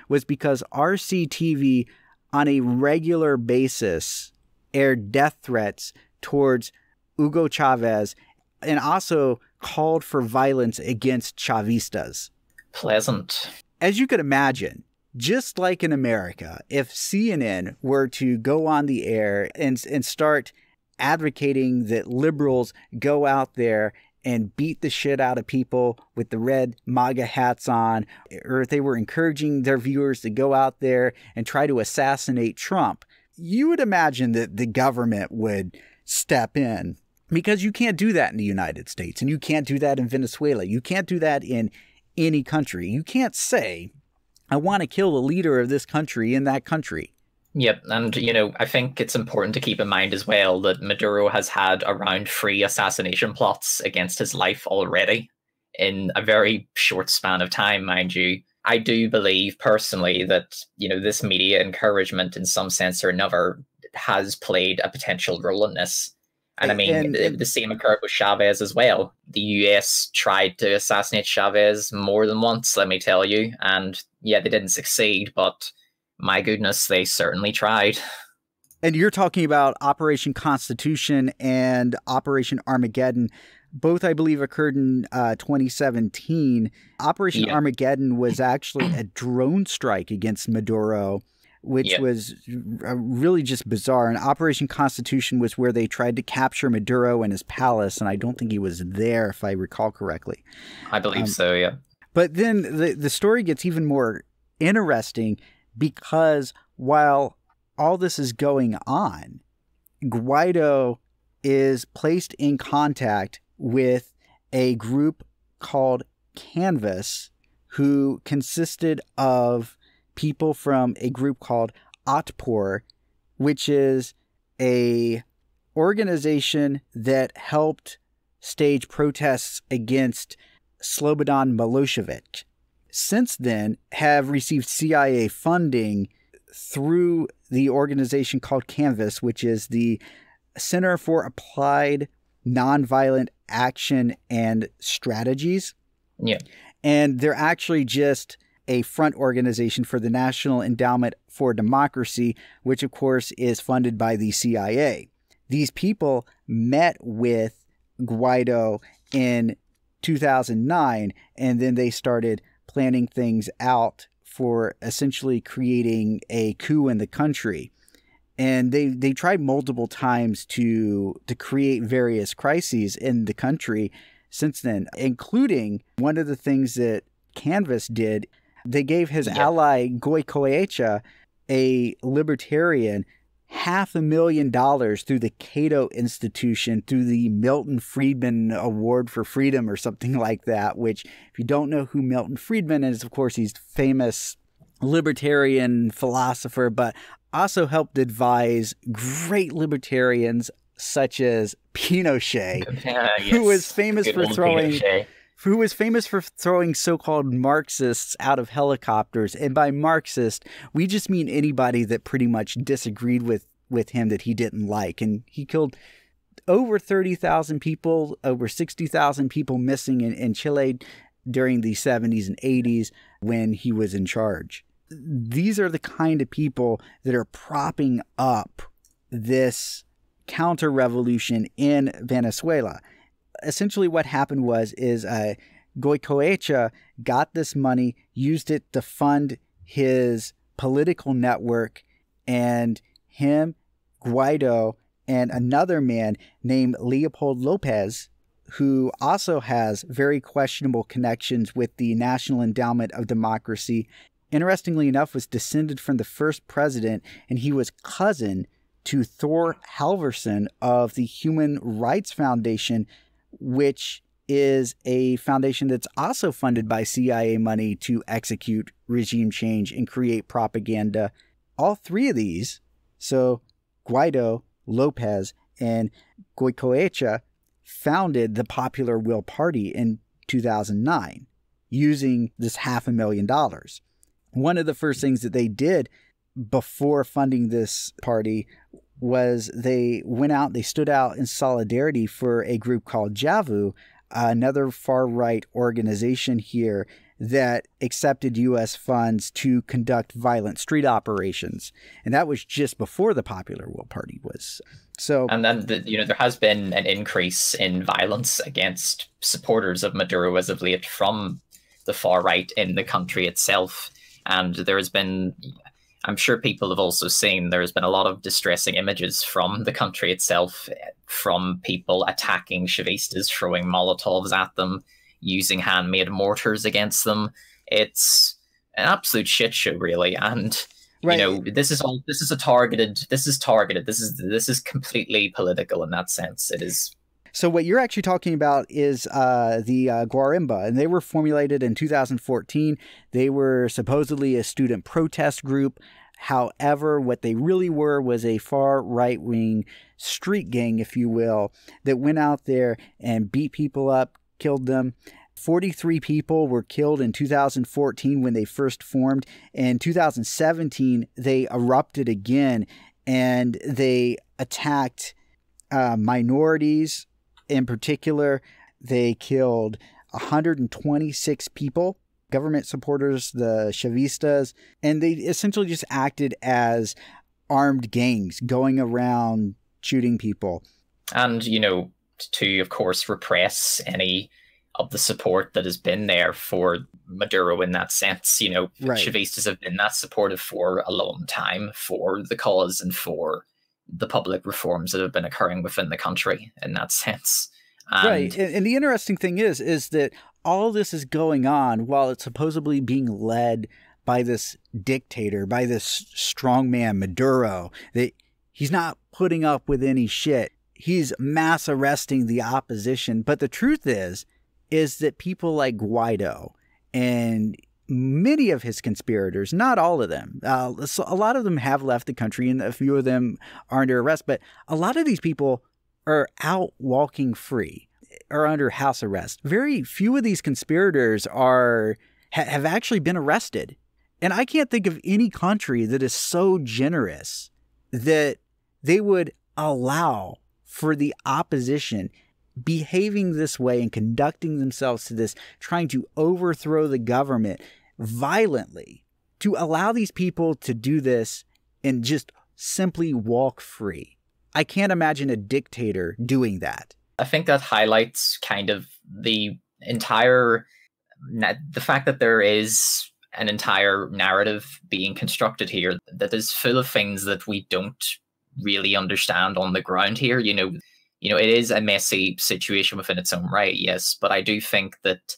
A: was because RCTV on a regular basis aired death threats towards Hugo Chavez and also called for violence against Chavistas.
B: Pleasant.
A: As you could imagine, just like in America, if CNN were to go on the air and start advocating that liberals go out there and beat the shit out of people with the red MAGA hats on, or if they were encouraging their viewers to go out there and try to assassinate Trump, you would imagine that the government would step in, because you can't do that in the United States, and you can't do that in Venezuela. You can't do that in any country. You can't say, I want to kill the leader of this country in that country.
B: Yep, and, I think it's important to keep in mind as well that Maduro has had around 3 assassination plots against his life already in a very short span of time, mind you. I do believe personally that, this media encouragement in some sense or another has played a potential role in this. And I mean, the same occurred with Chavez as well. The US tried to assassinate Chavez more than once, let me tell you. And yeah, they didn't succeed, but my goodness, they certainly tried.
A: And you're talking about Operation Constitution and Operation Armageddon. Both, I believe, occurred in 2017. Operation Armageddon was actually a drone strike against Maduro, which was really just bizarre. And Operation Constitution was where they tried to capture Maduro in his palace, and I don't think he was there, if I recall correctly.
B: I believe so, yeah.
A: But then the story gets even more interesting, because while all this is going on, Guaido is placed in contact with a group called Canvas, who consisted of people from a group called Otpor, which is a organization that helped stage protests against Slobodan Milosevic. Since then, have received CIA funding through the organization called Canvas, which is the Center for Applied Nonviolent Action and Strategies.
B: Yeah.
A: And they're actually just a front organization for the National Endowment for Democracy, which of course is funded by the CIA. These people met with Guaido in 2009, and then they started planning things out for essentially creating a coup in the country. And they tried multiple times to create various crises in the country since then, including one of the things that Canvas did. They gave his ally Goicoechea, a libertarian, $500,000 through the Cato Institution, through the Milton Friedman Award for Freedom or something like that, which, if you don't know who Milton Friedman is, of course, he's famous libertarian philosopher, but also helped advise great libertarians such as Pinochet, who was famous for throwing so-called Marxists out of helicopters. And by Marxist, we just mean anybody that pretty much disagreed with him, that he didn't like. And he killed over 30,000 people, over 60,000 people missing in Chile during the 70s and 80s when he was in charge. These are the kind of people that are propping up this counter-revolution in Venezuela. Essentially what happened was Goicoechea got this money, used it to fund his political network, and him, Guaido, and another man named Leopold Lopez, who also has very questionable connections with the National Endowment of Democracy, interestingly enough, was descended from the first president, and he was cousin to Thor Halvorsen of the Human Rights Foundation, which is a foundation that's also funded by CIA money to execute regime change and create propaganda. All three of these, so Guaido, Lopez, and Goicoechea, founded the Popular Will Party in 2009 using this $500,000. One of the first things that they did before funding this party was they stood out in solidarity for a group called Javu, another far-right organization here that accepted U.S. funds to conduct violent street operations. And that was just before the Popular Will Party was. So,
B: and then, there has been an increase in violence against supporters of Maduro as of late from the far right in the country itself. And there has been, I'm sure people have also seen, there has been a lot of distressing images from the country itself, from people attacking Chavistas, throwing Molotovs at them, using handmade mortars against them. It's an absolute shit show, really. And right. This is targeted. This is completely political in that sense. It is.
A: So what you're actually talking about is the Guarimba, and they were formulated in 2014. They were supposedly a student protest group. However, what they really were was a far right-wing street gang, if you will, that went out there and beat people up, killed them. 43 people were killed in 2014 when they first formed. In 2017, they erupted again, and they attacked minorities. In particular, they killed 126 people, government supporters, the Chavistas, and they essentially just acted as armed gangs going around shooting people.
B: And, to, of course, repress any of the support that has been there for Maduro in that sense. Right. Chavistas have been that supportive for a long time for the cause and for the public reforms that have been occurring within the country in that sense.
A: Right. And the interesting thing is that all this is going on while it's supposedly being led by this dictator, by this strongman Maduro, that he's not putting up with any shit. He's mass arresting the opposition. But the truth is that people like Guaido and many of his conspirators, not all of them, a lot of them have left the country and a few of them are under arrest, but a lot of these people are out walking free or under house arrest. Very few of these conspirators have actually been arrested. And I can't think of any country that is so generous that they would allow for the opposition behaving this way and conducting themselves to this, trying to overthrow the government violently, to allow these people to do this and just simply walk free. I can't imagine a dictator doing that.
B: I think that highlights kind of the fact that there is an entire narrative being constructed here that is full of things that we don't really understand on the ground here. It is a messy situation within its own right, yes, but I do think that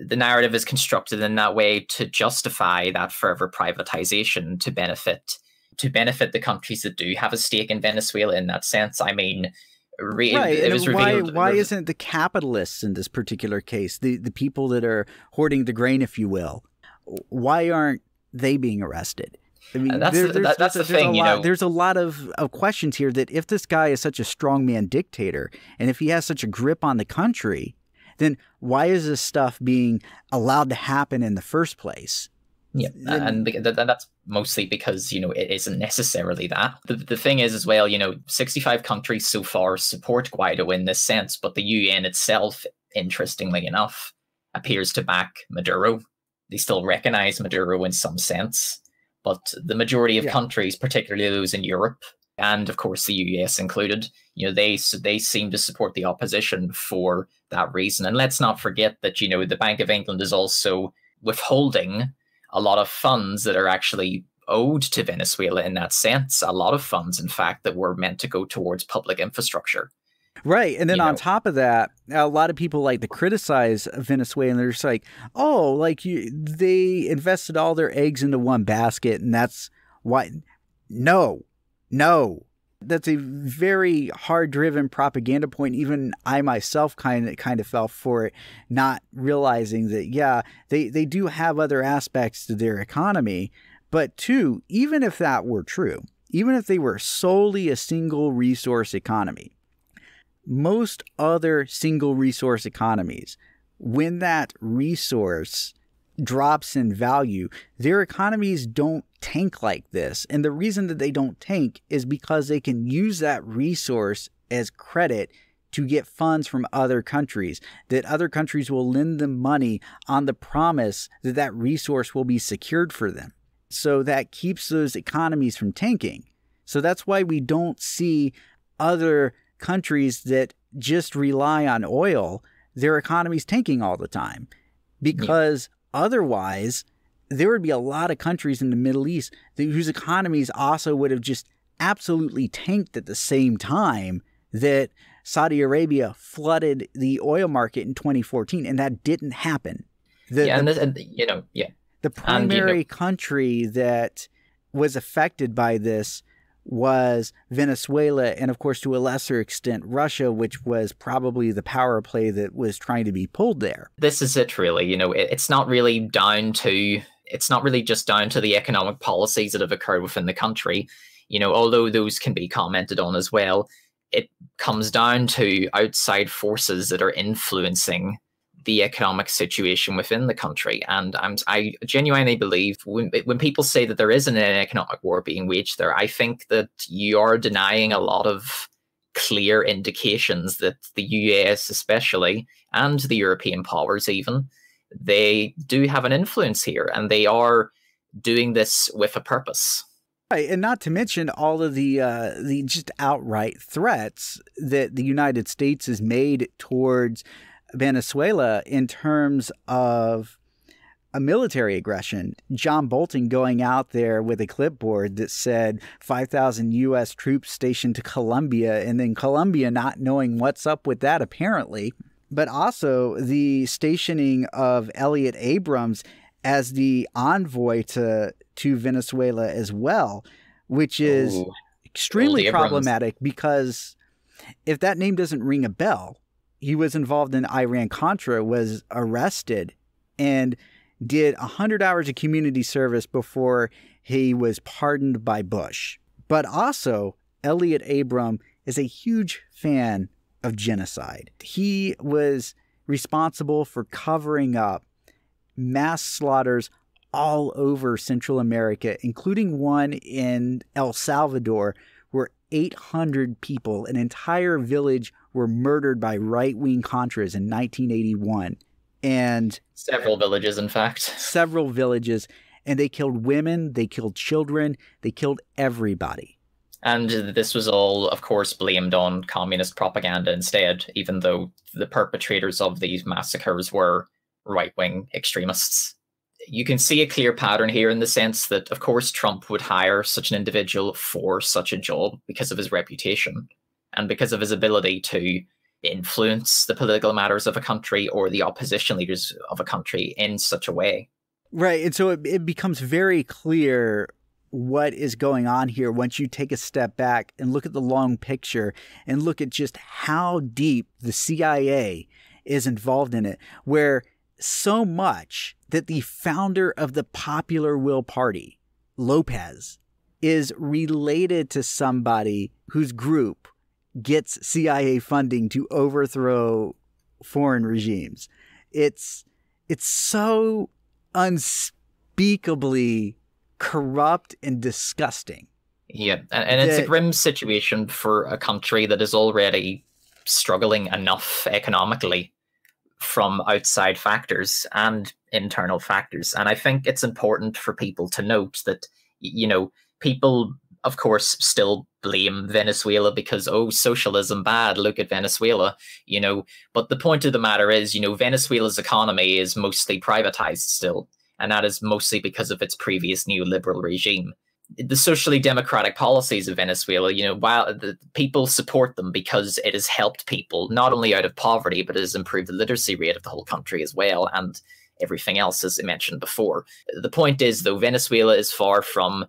B: the narrative is constructed in that way to justify that further privatization to benefit the countries that do have a stake in Venezuela in that sense. I mean, it was revealed.
A: Why isn't the capitalists in this particular case, the people that are hoarding the grain, if you will, why aren't they being arrested? I mean, that's the thing. There's a lot of questions here that if this guy is such a strongman dictator and if he has such a grip on the country, then why is this stuff being allowed to happen in the first place?
B: Yeah, and that's mostly because, it isn't necessarily that. The thing is as well, 65 countries so far support Guaido in this sense, but the UN itself, interestingly enough, appears to back Maduro. They still recognize Maduro in some sense. But the majority of countries, particularly those in Europe, and of course the US included, they seem to support the opposition for that reason. And let's not forget that, the Bank of England is also withholding a lot of funds that are actually owed to Venezuela in that sense. A lot of funds, in fact, that were meant to go towards public infrastructure.
A: Right. And then on top of that, a lot of people like to criticize Venezuela, and they're just like, oh, they invested all their eggs into one basket. And that's why. No. That's a very hard driven propaganda point. Even I myself kind of fell for it, not realizing that, they do have other aspects to their economy. But two, even if that were true, even if they were solely a single resource economy, most other single resource economies, when that resource drops in value, their economies don't tank like this. And the reason that they don't tank is because they can use that resource as credit to get funds from other countries, that other countries will lend them money on the promise that that resource will be secured for them. So that keeps those economies from tanking. So that's why we don't see other countries that just rely on oil, their economies tanking all the time. Because otherwise, there would be a lot of countries in the Middle East whose economies also would have just absolutely tanked at the same time that Saudi Arabia flooded the oil market in 2014, and that didn't happen. The primary country that was affected by this was Venezuela, and of course, to a lesser extent, Russia, which was probably the power play that was trying to be pulled there.
B: This is it, really. It's not really just down to the economic policies that have occurred within the country. Although those can be commented on as well, it comes down to outside forces that are influencing the economic situation within the country. And I genuinely believe when people say that there isn't an economic war being waged there, I think that you are denying a lot of clear indications that the US especially, and the European powers even, they do have an influence here, and they are doing this with a purpose.
A: Right, and not to mention all of the just outright threats that the United States has made towards Venezuela in terms of a military aggression. John Bolton going out there with a clipboard that said 5,000 U.S. troops stationed to Colombia, and then Colombia not knowing what's up with that apparently. But also the stationing of Elliott Abrams as the envoy to Venezuela as well, which is extremely problematic, because if that name doesn't ring a bell, he was involved in Iran-Contra, was arrested, and did 100 hours of community service before he was pardoned by Bush. But also, Elliott Abrams is a huge fan of genocide. He was responsible for covering up mass slaughters all over Central America, including one in El Salvador, where 800 people, an entire village, were murdered by right-wing Contras in 1981. And
B: several villages, in fact.
A: Several villages. And they killed women, they killed children, they killed everybody.
B: And this was all, of course, blamed on communist propaganda instead, even though the perpetrators of these massacres were right-wing extremists. You can see a clear pattern here in the sense that, of course, Trump would hire such an individual for such a job because of his reputation and because of his ability to influence the political matters of a country or the opposition leaders of a country in such a way.
A: Right. And so it becomes very clear what is going on here once you take a step back and look at the long picture and look at just how deep the CIA is involved in it, where so much that the founder of the Popular Will Party, Lopez, is related to somebody whose group gets CIA funding to overthrow foreign regimes. It's so unspeakably corrupt and disgusting.
B: Yeah, and it's a grim situation for a country that is already struggling enough economically from outside factors and internal factors. And I think it's important for people to note that, people, of course, still blame Venezuela because, socialism bad, look at Venezuela, But the point of the matter is, Venezuela's economy is mostly privatized still. And that is mostly because of its previous neoliberal regime. The socially democratic policies of Venezuela, while the people support them because it has helped people not only out of poverty, but it has improved the literacy rate of the whole country as well, and everything else, as I mentioned before. The point is, though, Venezuela is far from,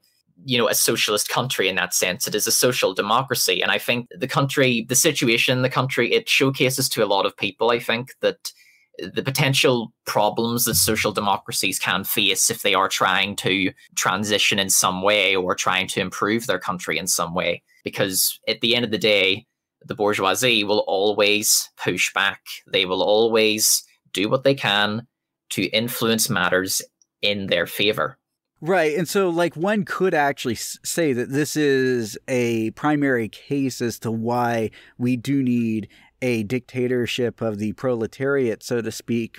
B: a socialist country in that sense. It is a social democracy. And I think the situation in the country, it showcases to a lot of people, I think, that the potential problems that social democracies can face if they are trying to transition in some way or trying to improve their country in some way. Because at the end of the day, the bourgeoisie will always push back. They will always do what they can to influence matters in their favor.
A: Right. And so, one could actually say that this is a primary case as to why we do need a dictatorship of the proletariat, so to speak,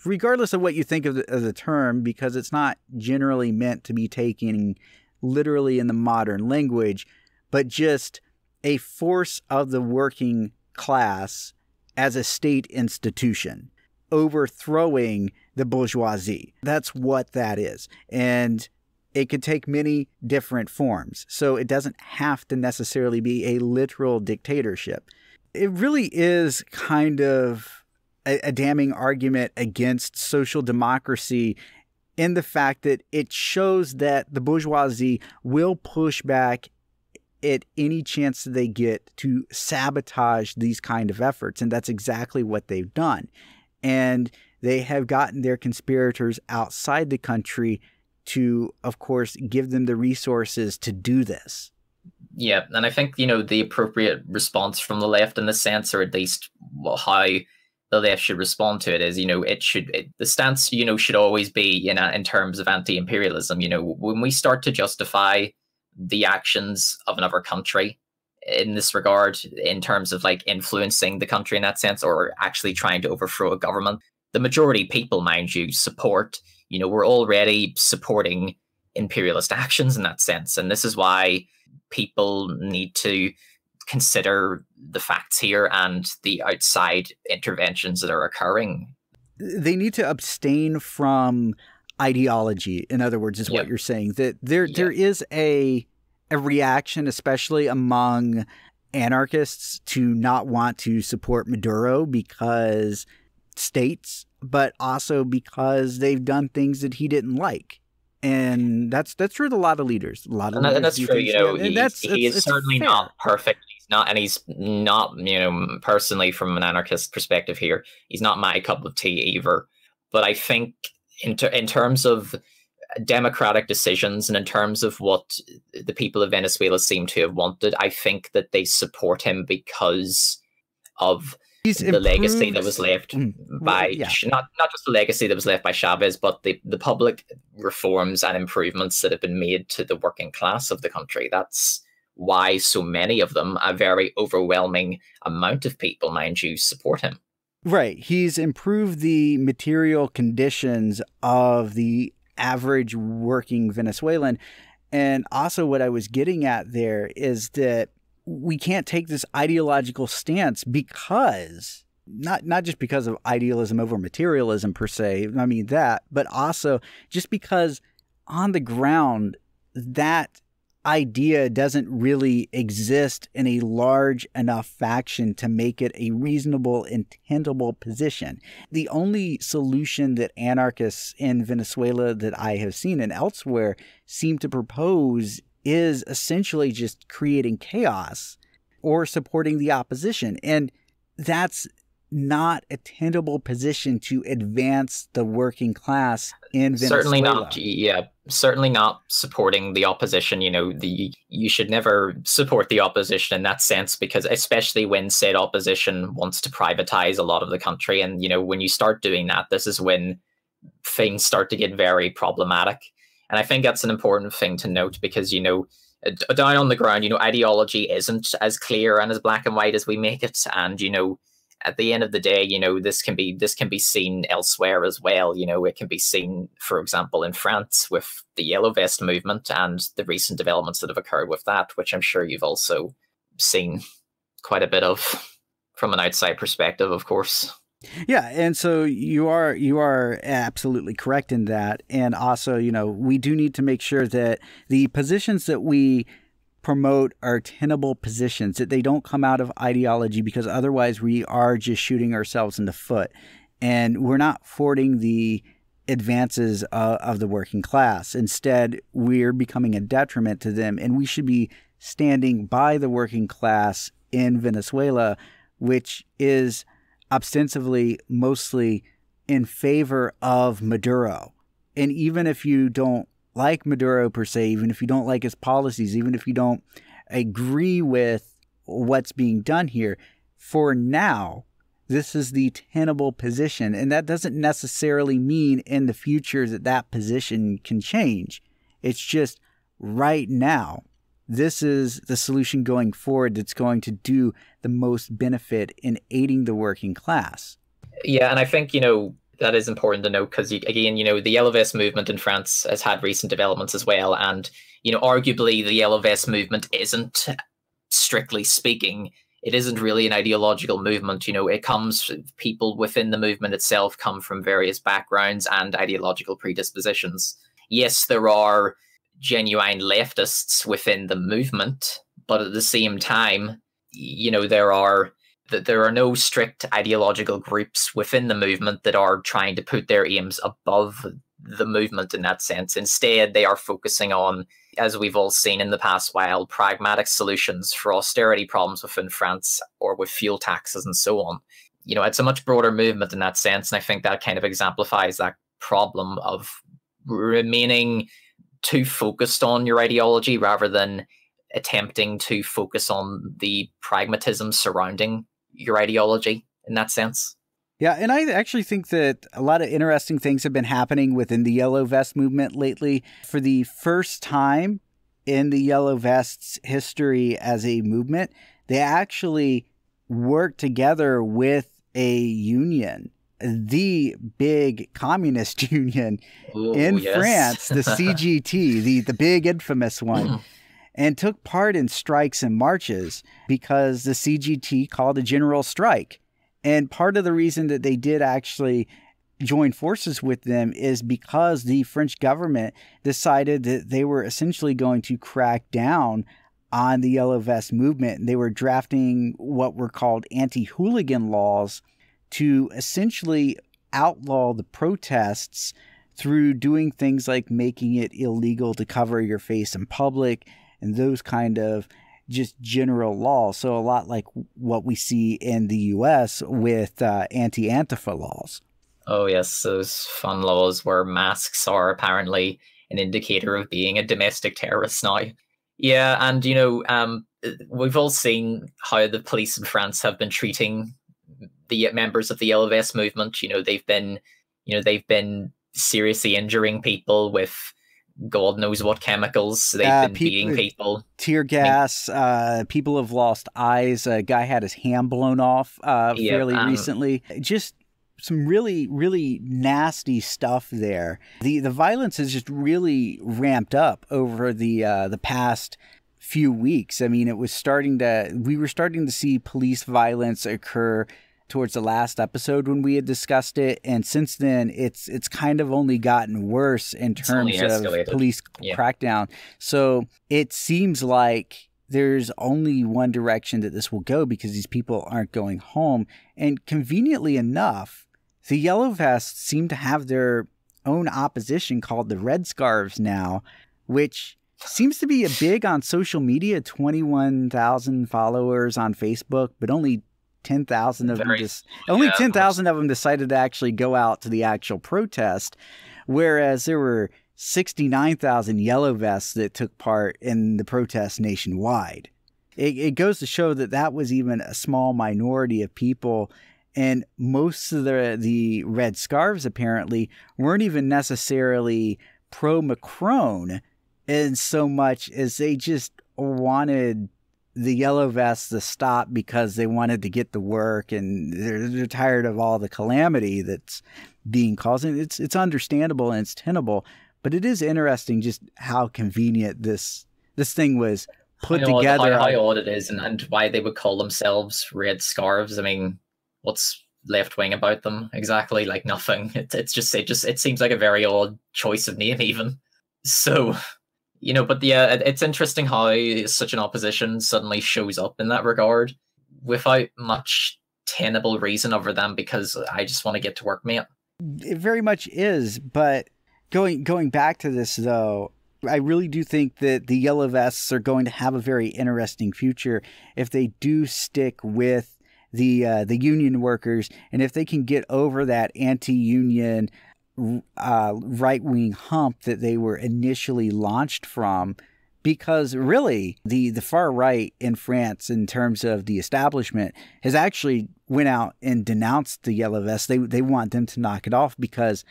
A: regardless of what you think of the term, because it's not generally meant to be taken literally in the modern language, but just a force of the working class as a state institution, overthrowing the bourgeoisie. That's what that is. And it could take many different forms. So it doesn't have to necessarily be a literal dictatorship. It really is kind of a damning argument against social democracy in the fact that it shows that the bourgeoisie will push back at any chance that they get to sabotage these kind of efforts. And that's exactly what they've done. And they have gotten their conspirators outside the country to, of course, give them the resources to do this.
B: Yeah, and I think, the appropriate response from the left in this sense, or at least how the left should respond to it is, the stance, should always be in terms of anti-imperialism. When we start to justify the actions of another country in this regard, in terms of like influencing the country in that sense, or actually trying to overthrow a government, the majority people, mind you, support, we're already supporting imperialist actions in that sense. And this is why people need to consider the facts here and the outside interventions that are occurring.
A: They need to abstain from ideology, in other words, is what you're saying. That there is a reaction, especially among anarchists, to not want to support Maduro because states, but also because they've done things that he didn't like. And that's true with a lot of leaders. And
B: that's true. He is certainly not perfect. He's not, personally from an anarchist perspective here, he's not my cup of tea either. But I think in terms of democratic decisions and in terms of what the people of Venezuela seem to have wanted, I think that they support him because of the legacy that was left by not just the legacy that was left by Chavez, but the public reforms and improvements that have been made to the working class of the country. That's why so many of them, a very overwhelming amount of people, mind you, support him.
A: Right. He's improved the material conditions of the average working Venezuelan. And also what I was getting at there is that we can't take this ideological stance because, not just because of idealism over materialism per se, I mean that, but also just because on the ground that idea doesn't really exist in a large enough faction to make it a reasonable and tenable position. The only solution that anarchists in Venezuela that I have seen and elsewhere seem to propose is essentially just creating chaos or supporting the opposition. And that's not a tenable position to advance the working class in Venezuela.
B: Certainly not. Yeah, certainly not supporting the opposition. You should never support the opposition in that sense, because especially when said opposition wants to privatize a lot of the country. And, when you start doing that, this is when things start to get very problematic. And I think that's an important thing to note because, down on the ground, ideology isn't as clear and as black and white as we make it. And, at the end of the day, this can be seen elsewhere as well. It can be seen, for example, in France with the Yellow Vest movement and the recent developments that have occurred with that, which I'm sure you've also seen quite a bit of from an outside perspective, of course.
A: Yeah, and so you are absolutely correct in that. And also, we do need to make sure that the positions that we promote are tenable positions, that they don't come out of ideology, because otherwise we are just shooting ourselves in the foot. And we're not forwarding the advances of the working class. Instead, we're becoming a detriment to them. And we should be standing by the working class in Venezuela, which is ostensibly mostly in favor of Maduro. And even if you don't like Maduro per se, even if you don't like his policies, even if you don't agree with what's being done here, for now, this is the tenable position. And that doesn't necessarily mean in the future that position can change. It's just right now, this is the solution going forward that's going to do the the most benefit in aiding the working class.
B: Yeah, and I think, that is important to note because, again, the Yellow Vest movement in France has had recent developments as well. And, arguably the Yellow Vest movement isn't, strictly speaking, it isn't really an ideological movement. It comes, people within the movement itself come from various backgrounds and ideological predispositions. Yes, there are genuine leftists within the movement, but at the same time, there are no strict ideological groups within the movement that are trying to put their aims above the movement in that sense. Instead, they are focusing on, as we've all seen in the past while, pragmatic solutions for austerity problems within France or with fuel taxes and so on. It's a much broader movement in that sense, and I think that kind of exemplifies that problem of remaining too focused on your ideology rather than attempting to focus on the pragmatism surrounding your ideology in that sense.
A: Yeah, and I actually think that a lot of interesting things have been happening within the Yellow Vest movement lately. For the first time in the Yellow Vests' history as a movement, they actually worked together with a union, the big communist union in France, the CGT, the big infamous one. And took part in strikes and marches because the CGT called a general strike. And part of the reason that they did actually join forces with them is because the French government decided that they were essentially going to crack down on the Yellow Vest movement. And they were drafting what were called anti-hooligan laws to essentially outlaw the protests through doing things like making it illegal to cover your face in public, and those kind of just general laws. So a lot like what we see in the U.S. with anti-Antifa laws.
B: Oh, yes, those fun laws where masks are apparently an indicator of being a domestic terrorist now. Yeah, and, we've all seen how the police in France have been treating the members of the Yellow Vest movement. They've been seriously injuring people with God knows what chemicals. They've been beating people.
A: Tear gas. People have lost eyes. A guy had his hand blown off fairly recently. Just some really, really nasty stuff there. The violence has just really ramped up over the past few weeks. I mean, we were starting to see police violence occur towards the last episode when we had discussed it, and since then it's kind of only gotten worse in terms of police crackdown. So it seems like there's only one direction that this will go because these people aren't going home. And conveniently enough, the Yellow Vests seem to have their own opposition called the Red Scarves now, which seems to be a big on social media. 21,000 followers on Facebook, but only 10,000 of them only 10,000 of them decided to actually go out to the actual protest, whereas there were 69,000 Yellow Vests that took part in the protest nationwide. It goes to show that was even a small minority of people, and most of the Red Scarves apparently weren't even necessarily pro-Macron in so much as they just wanted the Yellow Vests to stop because they wanted to get to work, and they're tired of all the calamity that's being caused. And it's understandable and it's tenable, but it is interesting just how convenient this thing was put together.
B: How odd it is, and why they would call themselves Red Scarves. I mean, what's left wing about them exactly? Like nothing. It seems like a very odd choice of name even. So. But yeah, it's interesting how such an opposition suddenly shows up in that regard without much tenable reason other than because I just want to get to work, mate.
A: It very much is, but going back to this though, I really do think that the Yellow Vests are going to have a very interesting future if they do stick with the union workers, and if they can get over that anti-union right-wing hump that they were initially launched from. Because really, the far right in France, in terms of the establishment, has actually went out and denounced the Yellow Vests. They want them to knock it off because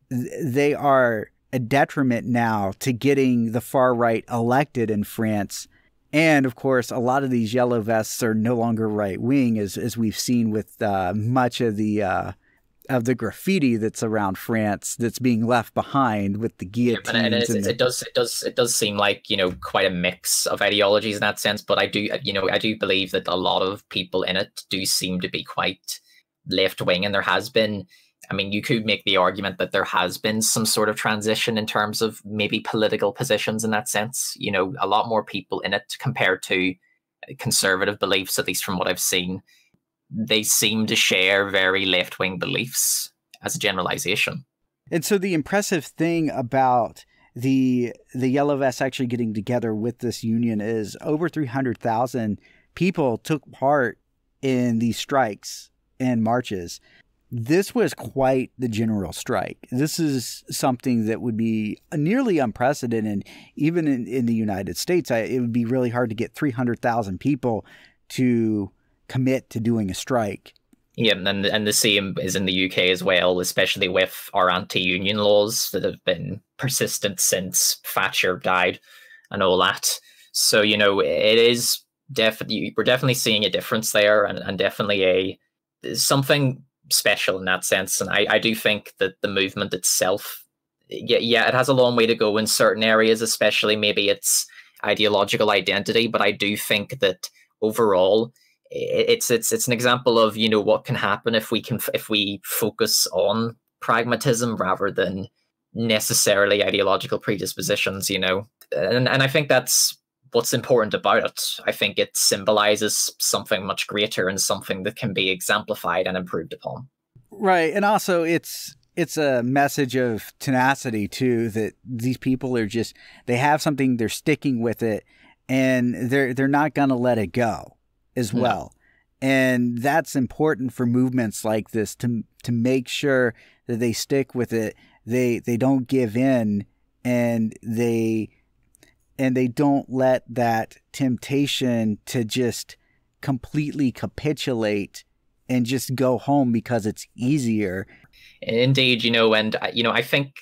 A: they are a detriment now to getting the far right elected in France. And of course, a lot of these yellow vests are no longer right wing, as we've seen with much of the graffiti that's around France that's being left behind with the guillotines.
B: Yeah, it does seem like, quite a mix of ideologies in that sense. But I do believe that a lot of people in it do seem to be quite left wing, and there has been. I mean, you could make the argument that there has been some sort of transition in terms of maybe political positions in that sense. A lot more people in it compared to conservative beliefs, at least from what I've seen. They seem to share very left-wing beliefs as a generalization.
A: And so the impressive thing about the Yellow Vests actually getting together with this union is over 300,000 people took part in these strikes and marches. This was quite the general strike. This is something that would be nearly unprecedented, even in the United States. It would be really hard to get 300,000 people to commit to doing a strike.
B: Yeah, and the same is in the UK as well, especially with our anti-union laws that have been persistent since Thatcher died and all that. So, it is definitely, we're definitely seeing a difference there, and definitely something special in that sense. And I do think that the movement itself, it has a long way to go in certain areas, especially maybe its ideological identity. But I do think that overall, it's an example of what can happen if we focus on pragmatism rather than necessarily ideological predispositions. And I think that's what's important about it. I think it symbolizes something much greater and something that can be exemplified and improved upon.
A: Right. And also it's a message of tenacity too, that these people are they have something, they're sticking with it, and they're not going to let it go as well. And that's important for movements like this, to make sure that they stick with it. They don't give in, and they don't let that temptation to just completely capitulate and just go home because it's easier.
B: Indeed, and I think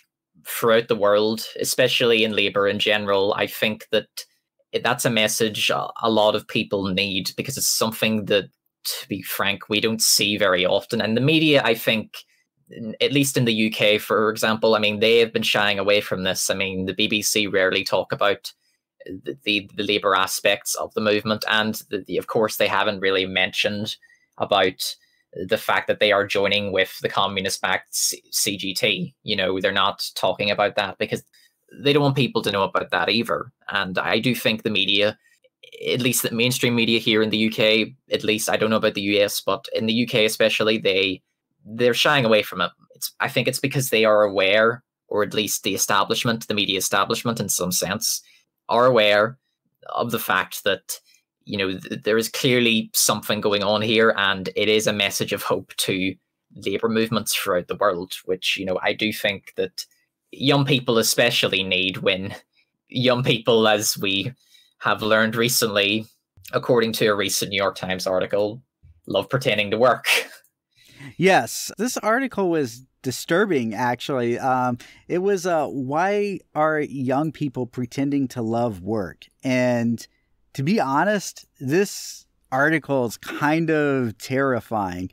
B: throughout the world, especially in labor in general, I think that that's a message a lot of people need, because it's something that, to be frank, we don't see very often. And the media, I think, at least in the UK, for example, I mean, they have been shying away from this. I mean, the BBC rarely talk about the labour aspects of the movement, and of course they haven't really mentioned about the fact that they are joining with the communist-backed CGT. They're not talking about that because they don't want people to know about that either. And I do think the media, at least the mainstream media here in the UK, at least, I don't know about the US, but in the UK especially, they're shying away from it. I think it's because they are aware, or at least the establishment, the media establishment in some sense, are aware of the fact that, there is clearly something going on here, and it is a message of hope to labour movements throughout the world, which, I do think that young people especially need, when young people, as we have learned recently, according to a recent New York Times article, love pretending to work.
A: Yes, this article was disturbing, actually. It was, why are young people pretending to love work? And to be honest, this article is kind of terrifying.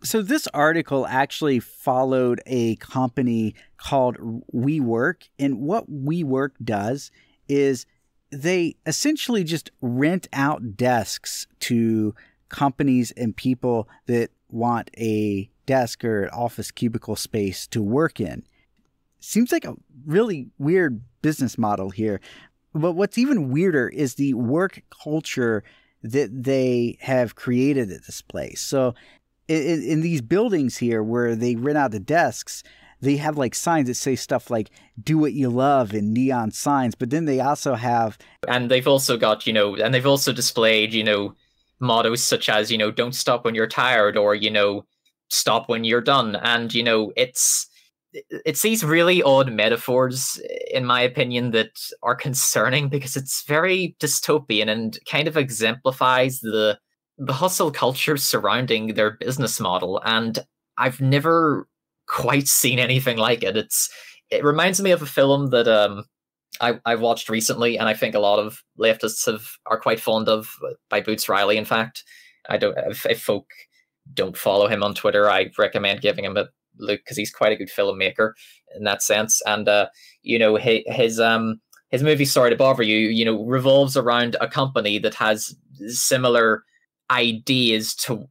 A: So this article actually followed a company called WeWork. And what WeWork does is they essentially just rent out desks to companies and people that want a desk or office cubicle space to work in. Seems like a really weird business model here. But what's even weirder is the work culture that they have created at this place. So in these buildings here where they rent out the desks, they have like signs that say stuff like "do what you love" and neon signs. But then they also have,
B: and they've also got, and they've also displayed, mottos such as, "don't stop when you're tired," or, "stop when you're done." And, it's these really odd metaphors, in my opinion, that are concerning, because it's very dystopian and kind of exemplifies the hustle culture surrounding their business model. And I've never quite seen anything like it. It reminds me of a film that I watched recently, and I think a lot of leftists are quite fond of, by Boots Riley. In fact, I don't. If folk don't follow him on Twitter, I recommend giving him a look, because he's quite a good filmmaker in that sense. And his movie Sorry to Bother You, revolves around a company that has similar ideas to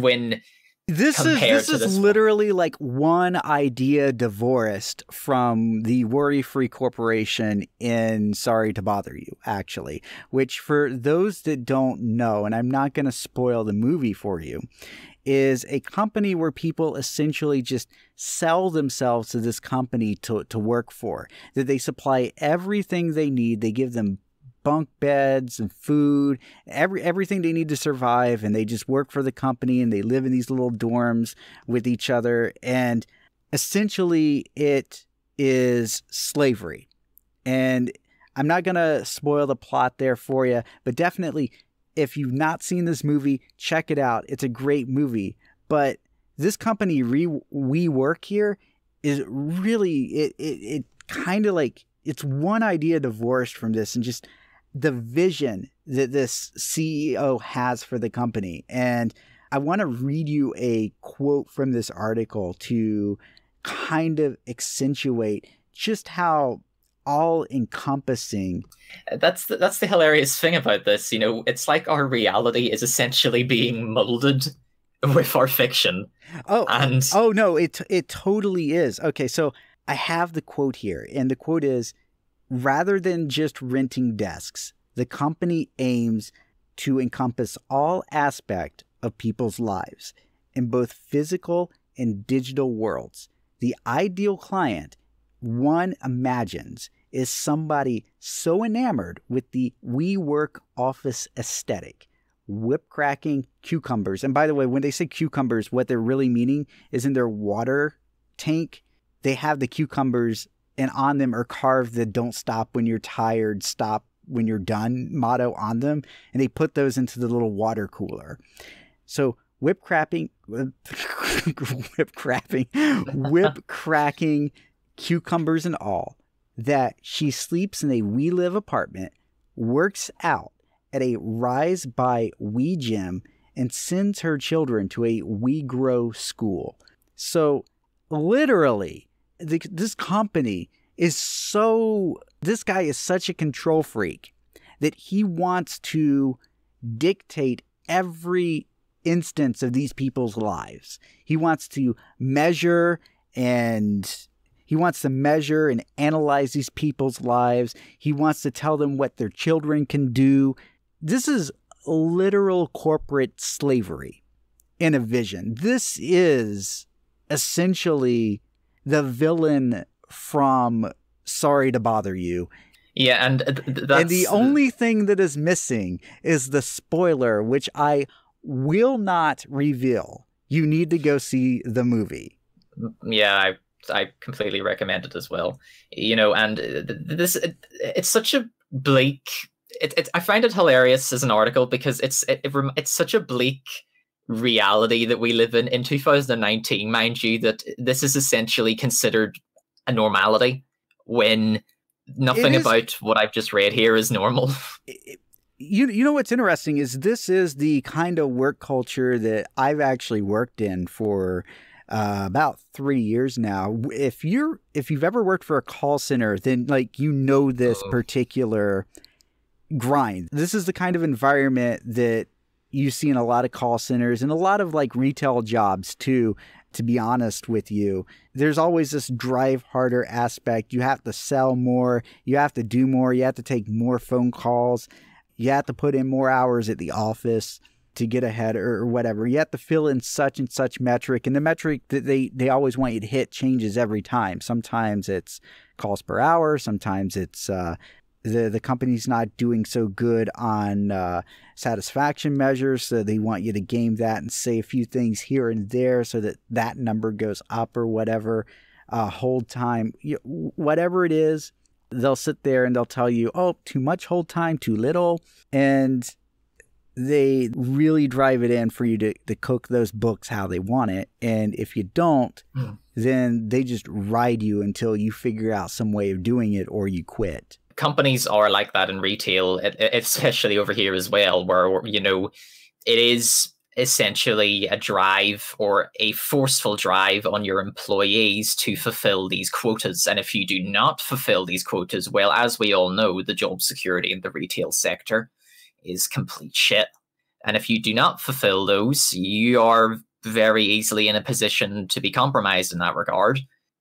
B: when.
A: This is literally like one idea divorced from the worry-free corporation in Sorry to Bother You, actually, which for those that don't know, and I'm not going to spoil the movie for you, is a company where people essentially just sell themselves to this company to work for, that they supply everything they need. They give them bunk beds and food, everything they need to survive, and they just work for the company, and they live in these little dorms with each other, and essentially it is slavery. And I'm not gonna spoil the plot there for you, but definitely if you've not seen this movie, check it out. It's a great movie. But this company we work here is really it kind of like, it's one idea divorced from this, and just the vision that this CEO has for the company. And I want to read you a quote from this article to kind of accentuate just how all-encompassing.
B: That's the hilarious thing about this. It's like our reality is essentially being molded with our fiction.
A: Oh no, it totally is. Okay, so I have the quote here, and the quote is, "Rather than just renting desks, the company aims to encompass all aspects of people's lives in both physical and digital worlds. The ideal client, one imagines, is somebody so enamored with the WeWork office aesthetic, whip-cracking cucumbers." And by the way, when they say cucumbers, what they're really meaning is in their water tank, they have the cucumbers, and on them are carved the "Don't stop when you're tired, stop when you're done" motto on them. And they put those into the little water cooler. So whip cracking cucumbers and all, that she sleeps in a We Live apartment, works out at a Rise by We gym, and sends her children to a We Grow school. So literally, this company this guy is such a control freak that he wants to dictate every instance of these people's lives. He wants to measure and analyze these people's lives. He wants to tell them what their children can do. This is literal corporate slavery in a vision. This is essentially the villain from Sorry to Bother You.
B: Yeah, and
A: and the only thing that is missing is the spoiler, which I will not reveal. You need to go see the movie.
B: Yeah, I completely recommend it as well. And it's such a bleak. I find it hilarious as an article, because it's such a bleak reality that we live in 2019, mind you, that this is essentially considered a normality, when nothing about what I've just read here is normal.
A: You know what's interesting is this is the kind of work culture that I've actually worked in for about 3 years now. If you've ever worked for a call center, then this particular grind. This is the kind of environment that you see in a lot of call centers and a lot of retail jobs too. To be honest with you, there's always this drive harder aspect. You have to sell more. You have to do more. You have to take more phone calls. You have to put in more hours at the office to get ahead or whatever. You have to fill in such and such metric. And the metric that they always want you to hit changes every time. Sometimes it's calls per hour. Sometimes it's the company's not doing so good on satisfaction measures, so they want you to game that and say a few things here and there so that number goes up or whatever. Hold time, whatever it is, they'll sit there and they'll tell you, oh, too much hold time, too little. And they really drive it in for you to cook those books how they want it. And if you don't, then they just ride you until you figure out some way of doing it or you quit.
B: Companies are like that in retail, especially over here as well, where, you know, it is essentially a drive or a forceful drive on your employees to fulfill these quotas. And if you do not fulfill these quotas, well, as we all know, the job security in the retail sector is complete shit. And if you do not fulfill those, you are very easily in a position to be compromised in that regard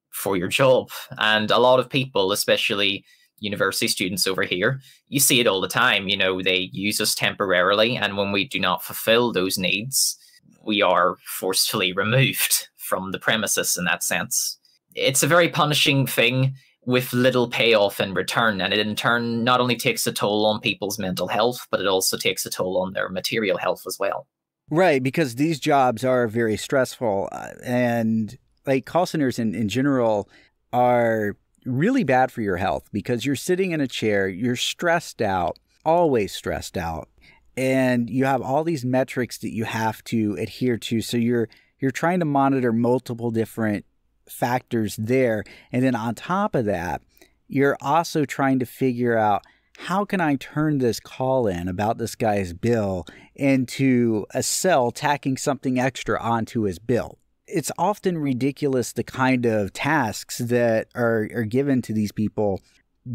B: for your job. And a lot of people, especially university students over here, you see it all the time. You know, they use us temporarily, and when we do not fulfill those needs, we are forcefully removed from the premises in that sense. It's a very punishing thing with little payoff in return, and it in turn not only takes a toll on people's mental health, but it also takes a toll on their material health as well.
A: Right, because these jobs are very stressful, and like call centers in general are really bad for your health because you're sitting in a chair, you're stressed out, always stressed out, and you have all these metrics that you have to adhere to. So you're trying to monitor multiple different factors there. And then on top of that, you're also trying to figure out, how can I turn this call in about this guy's bill into a sell, tacking something extra onto his bill? It's often ridiculous, the kind of tasks that are given to these people,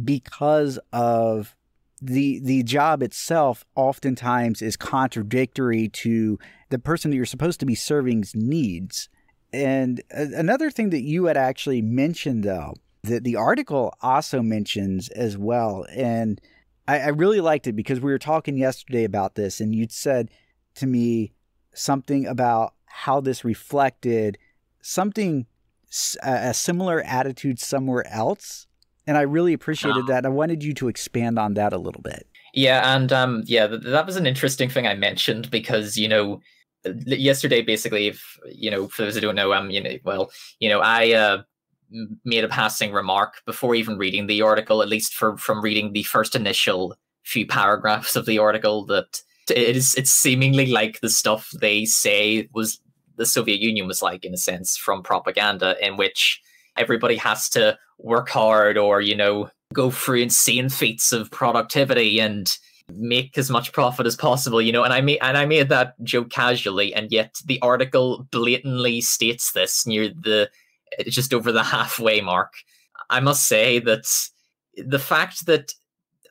A: because of the job itself oftentimes is contradictory to the person that you're supposed to be serving's needs. And another thing that you had actually mentioned, though, that the article also mentions as well, and I really liked it because we were talking yesterday about this, and you'd said to me something about how this reflected something, a similar attitude somewhere else. And I really appreciated that. I wanted you to expand on that a little bit.
B: Yeah, and that was an interesting thing I mentioned because, you know, yesterday, basically, if, you know, for those who don't know, I made a passing remark before even reading the article, at least from reading the first initial few paragraphs of the article, that it's seemingly like the stuff they say was the Soviet Union was like, in a sense, from propaganda, in which everybody has to work hard or, you know, go through insane feats of productivity and make as much profit as possible, you know. And I made that joke casually, and yet the article blatantly states this near just over the halfway mark. I must say that the fact that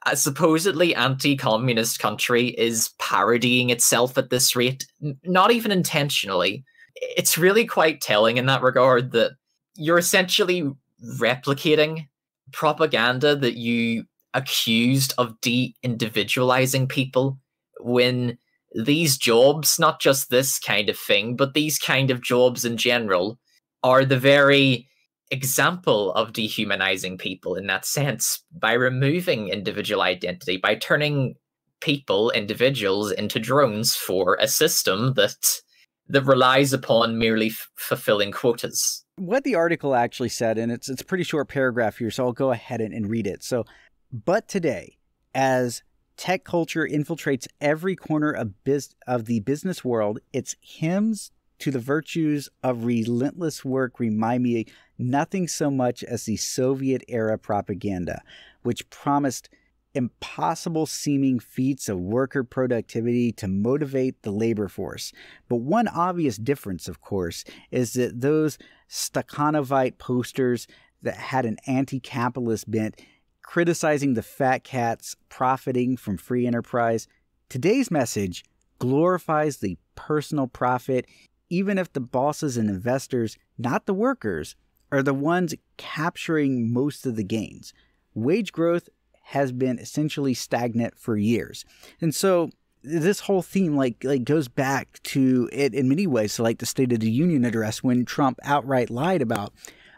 B: a supposedly anti-communist country is parodying itself at this rate, not even intentionally, it's really quite telling in that regard, that you're essentially replicating propaganda that you accused of de-individualizing people, when these jobs, not just this kind of thing, but these kind of jobs in general, are the very example of dehumanizing people in that sense, by removing individual identity, by turning people, individuals, into drones for a system that relies upon merely fulfilling quotas.
A: What the article actually said, and it's a pretty short paragraph here, so I'll go ahead and read it. So, but today, as tech culture infiltrates every corner of the business world, its hymns to the virtues of relentless work remind me nothing so much as the Soviet-era propaganda, which promised impossible seeming feats of worker productivity to motivate the labor force. But one obvious difference, of course, is that those Stakhanovite posters that had an anti-capitalist bent, criticizing the fat cats profiting from free enterprise, today's message glorifies the personal profit, even if the bosses and investors, not the workers, are the ones capturing most of the gains. Wage growth has been essentially stagnant for years. And so this whole theme like goes back to it in many ways, to like the State of the Union address, when Trump outright lied about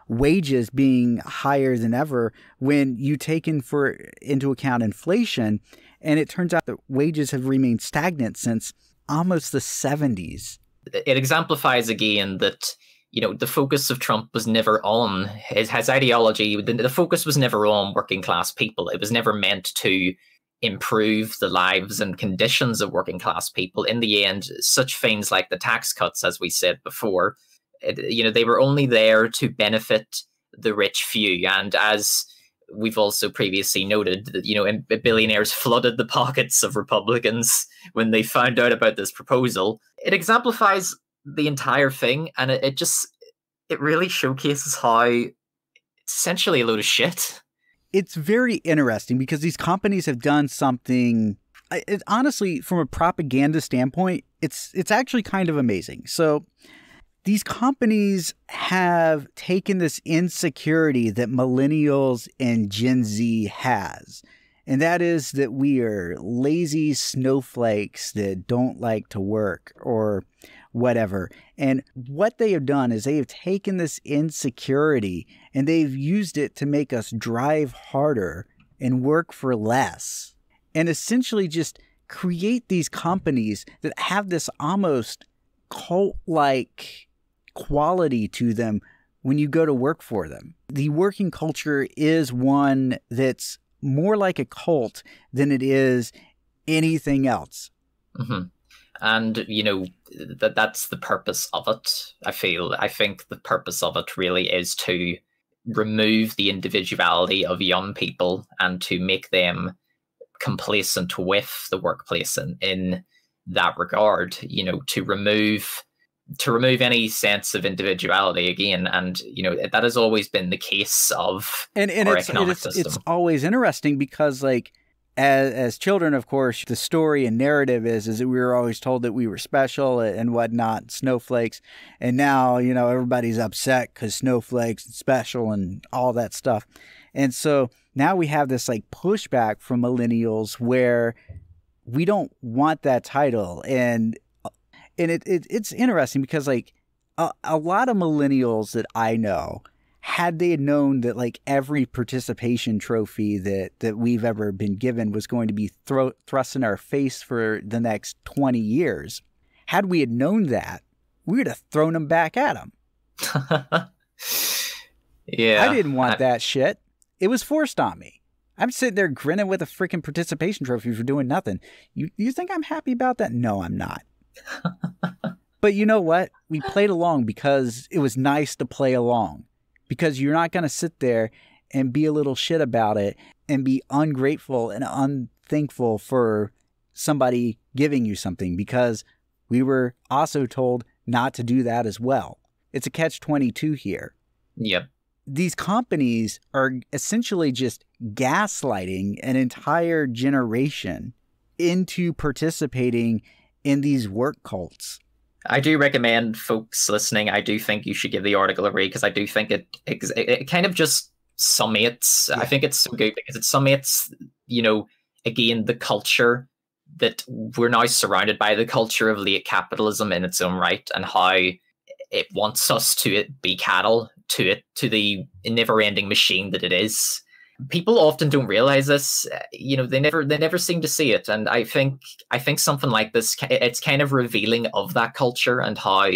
A: wages being higher than ever when you take into account inflation. And it turns out that wages have remained stagnant since almost the 70s.
B: It exemplifies again that, you know, the focus of Trump was never on his ideology. The focus was never on working class people. It was never meant to improve the lives and conditions of working class people, in the end, such things like the tax cuts, as we said before, they were only there to benefit the rich few. And as we've also previously noted, that, billionaires flooded the pockets of Republicans when they found out about this proposal. It exemplifies the entire thing, and it really showcases how it's essentially a load of shit.
A: It's very interesting because these companies have done something, honestly, from a propaganda standpoint, it's actually kind of amazing. So these companies have taken this insecurity that millennials and Gen Z has, and that is that we are lazy snowflakes that don't like to work or whatever. And what they have done is they have taken this insecurity and they've used it to make us drive harder and work for less, and essentially just create these companies that have this almost cult-like quality to them when you go to work for them. The working culture is one that's more like a cult than it is anything else.
B: Mm-hmm. And, that's the purpose of it, I feel. I think the purpose of it really is to remove the individuality of young people and to make them complacent with the workplace in that regard, to remove any sense of individuality again. And, that has always been the case of our economic system.
A: It's always interesting because, like, as children, of course, the story and narrative is that we were always told that we were special and whatnot, snowflakes. And now, everybody's upset because snowflakes and special and all that stuff. And so now we have this like pushback from millennials where we don't want that title. And it's interesting because like a lot of millennials that I know, had they known that like every participation trophy that we've ever been given was going to be thrust in our face for the next 20 years, had we had known that, we would have thrown them back at them.
B: Yeah.
A: I didn't want that shit. It was forced on me. I'm sitting there grinning with a freaking participation trophy for doing nothing. You think I'm happy about that? No, I'm not. But you know what? We played along because it was nice to play along. Because you're not going to sit there and be a little shit about it and be ungrateful and unthankful for somebody giving you something, because we were also told not to do that as well. It's a catch-22 here.
B: Yep.
A: These companies are essentially just gaslighting an entire generation into participating in these work cults.
B: I do recommend folks listening, I do think you should give the article a read, because I do think it kind of just summates, I think it's so good because it summates, again, the culture that we're now surrounded by, the culture of late capitalism in its own right, and how it wants us to be cattle to the never-ending machine that it is. People often don't realize this. They never seem to see it, and I think something like this, it's kind of revealing of that culture and how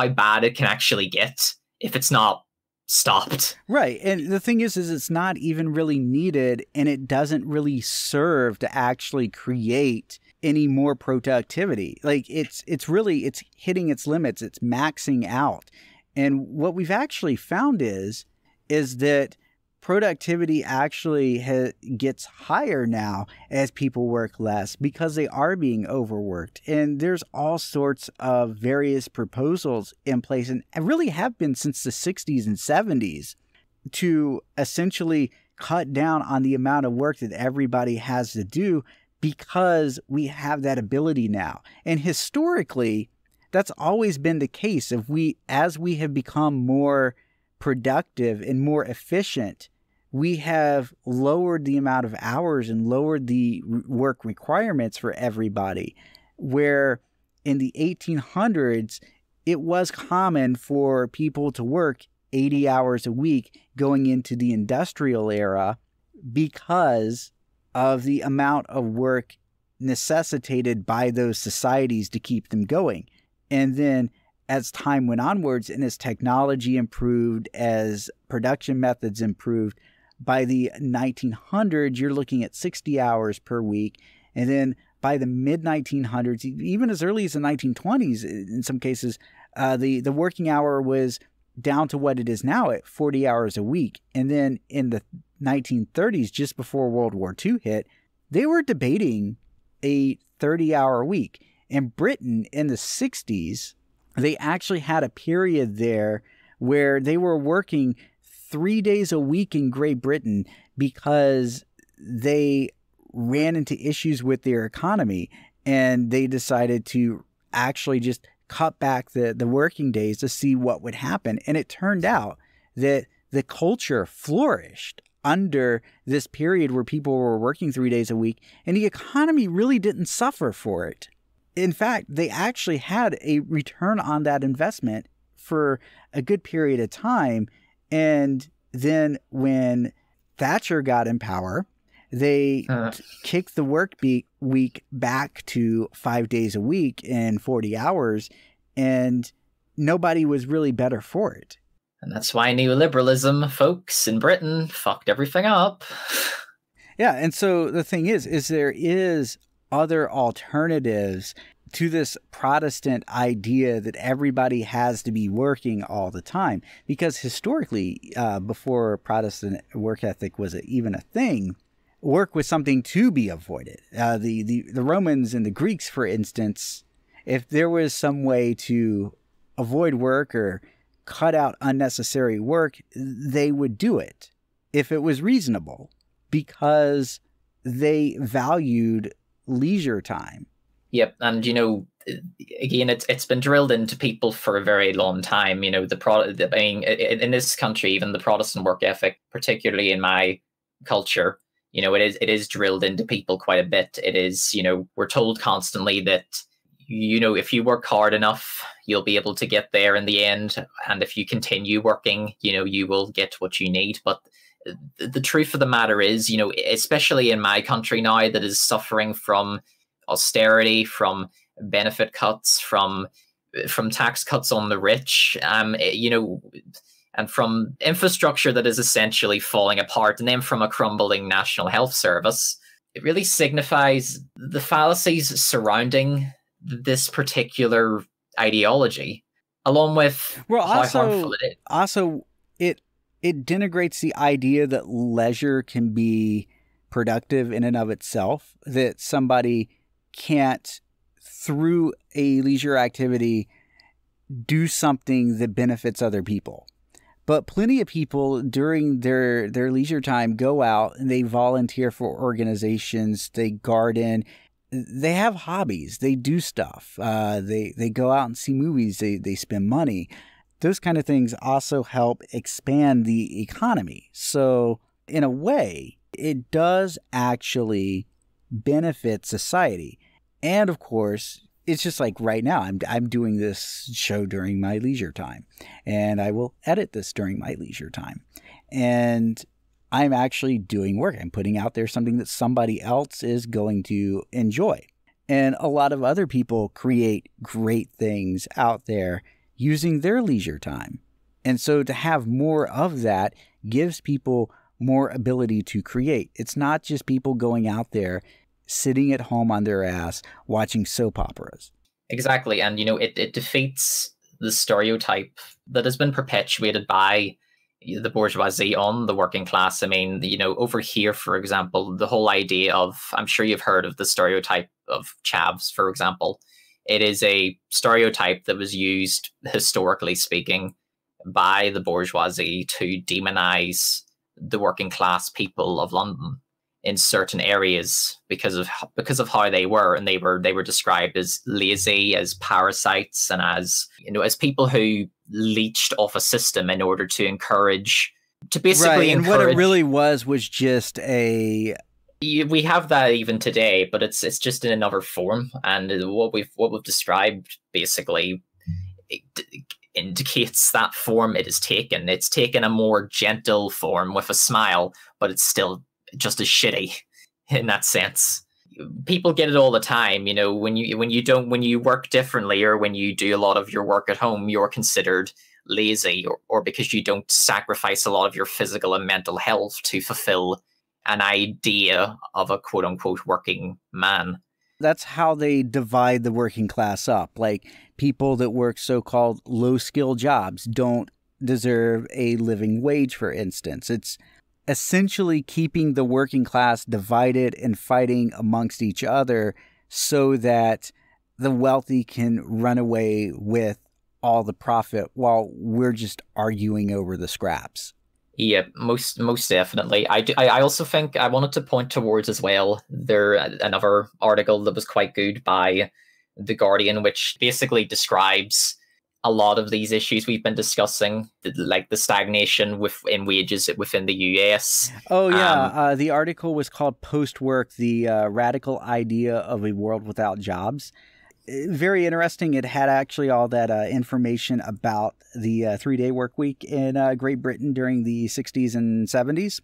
B: bad it can actually get if it's not stopped.
A: Right, and the thing is it's not even really needed, and it doesn't really serve to actually create any more productivity. Like it's hitting its limits. It's maxing out, and what we've actually found is that productivity actually gets higher now as people work less because they are being overworked. And there's all sorts of various proposals in place, and really have been since the 60s and 70s, to essentially cut down on the amount of work that everybody has to do because we have that ability now. And historically, that's always been the case. As we have become more productive and more efficient, we have lowered the amount of hours and lowered the work requirements for everybody. Where in the 1800s, it was common for people to work 80 hours a week going into the industrial era because of the amount of work necessitated by those societies to keep them going. And then as time went onwards and as technology improved, as production methods improved, By the 1900s, you're looking at 60 hours per week. And then by the mid-1900s, even as early as the 1920s, in some cases, the working hour was down to what it is now at 40 hours a week. And then in the 1930s, just before World War II hit, they were debating a 30-hour week. In Britain, in the 60s, they actually had a period there where they were working 3 days a week in Great Britain because they ran into issues with their economy, and they decided to actually just cut back the working days to see what would happen. And it turned out that the culture flourished under this period where people were working 3 days a week, and the economy really didn't suffer for it. In fact, they actually had a return on that investment for a good period of time. And then when Thatcher got in power, they kicked the week back to 5 days a week and 40 hours, and nobody was really better for it.
B: And that's why neoliberalism, folks, in Britain fucked everything up.
A: Yeah, and so the thing is there is other alternatives to this Protestant idea that everybody has to be working all the time. Because historically, before Protestant work ethic was even a thing, work was something to be avoided. The Romans and the Greeks, for instance, if there was some way to avoid work or cut out unnecessary work, they would do it if it was reasonable, because they valued leisure time.
B: Yep, and again, it's been drilled into people for a very long time. In this country, even the Protestant work ethic, particularly in my culture, it is drilled into people quite a bit. It is, we're told constantly that, if you work hard enough, you'll be able to get there in the end. And if you continue working, you will get what you need. But the truth of the matter is, especially in my country now that is suffering from austerity, from benefit cuts, from tax cuts on the rich, and from infrastructure that is essentially falling apart, and then from a crumbling National Health Service, it really signifies the fallacies surrounding this particular ideology, along with how harmful it is.
A: Also, it denigrates the idea that leisure can be productive in and of itself, that somebody can't, through a leisure activity, do something that benefits other people. But plenty of people during their leisure time go out and they volunteer for organizations, they garden, they have hobbies, they do stuff, they go out and see movies, they spend money. Those kind of things also help expand the economy. So in a way, it does actually benefit society. And of course, it's just like right now, I'm doing this show during my leisure time, and I will edit this during my leisure time. And I'm actually doing work. I'm putting out there something that somebody else is going to enjoy. And a lot of other people create great things out there using their leisure time. And so to have more of that gives people more ability to create. It's not just people going out there sitting at home on their ass watching soap operas.
B: Exactly. And, it defeats the stereotype that has been perpetuated by the bourgeoisie on the working class. I mean, over here, for example, the whole idea of, I'm sure you've heard of the stereotype of chavs, for example. It is a stereotype that was used, historically speaking, by the bourgeoisie to demonize the working class people of London in certain areas because of how they were, and they were described as lazy, as parasites, and as people who leached off a system in order to encourage, to basically
A: encourage. And what it really was just a.
B: We have that even today, but it's just in another form, and what we've described basically indicates that form it is taken. It's taken a more gentle form with a smile, but it's still just as shitty in that sense. People get it all the time, when you work differently, or when you do a lot of your work at home, you're considered lazy, or because you don't sacrifice a lot of your physical and mental health to fulfill an idea of a quote-unquote working man.
A: That's how they divide the working class up. Like, people that work so-called low-skill jobs don't deserve a living wage, for instance. It's essentially keeping the working class divided and fighting amongst each other so that the wealthy can run away with all the profit while we're just arguing over the scraps.
B: Yeah, most definitely. I also think I wanted to point towards as well another article that was quite good by The Guardian, which basically describes a lot of these issues we've been discussing, like the stagnation in wages within the US.
A: Oh, yeah. The article was called Post-Work, the Radical Idea of a World Without Jobs. Very interesting. It had actually all that information about the 3-day work week in Great Britain during the 60s and 70s.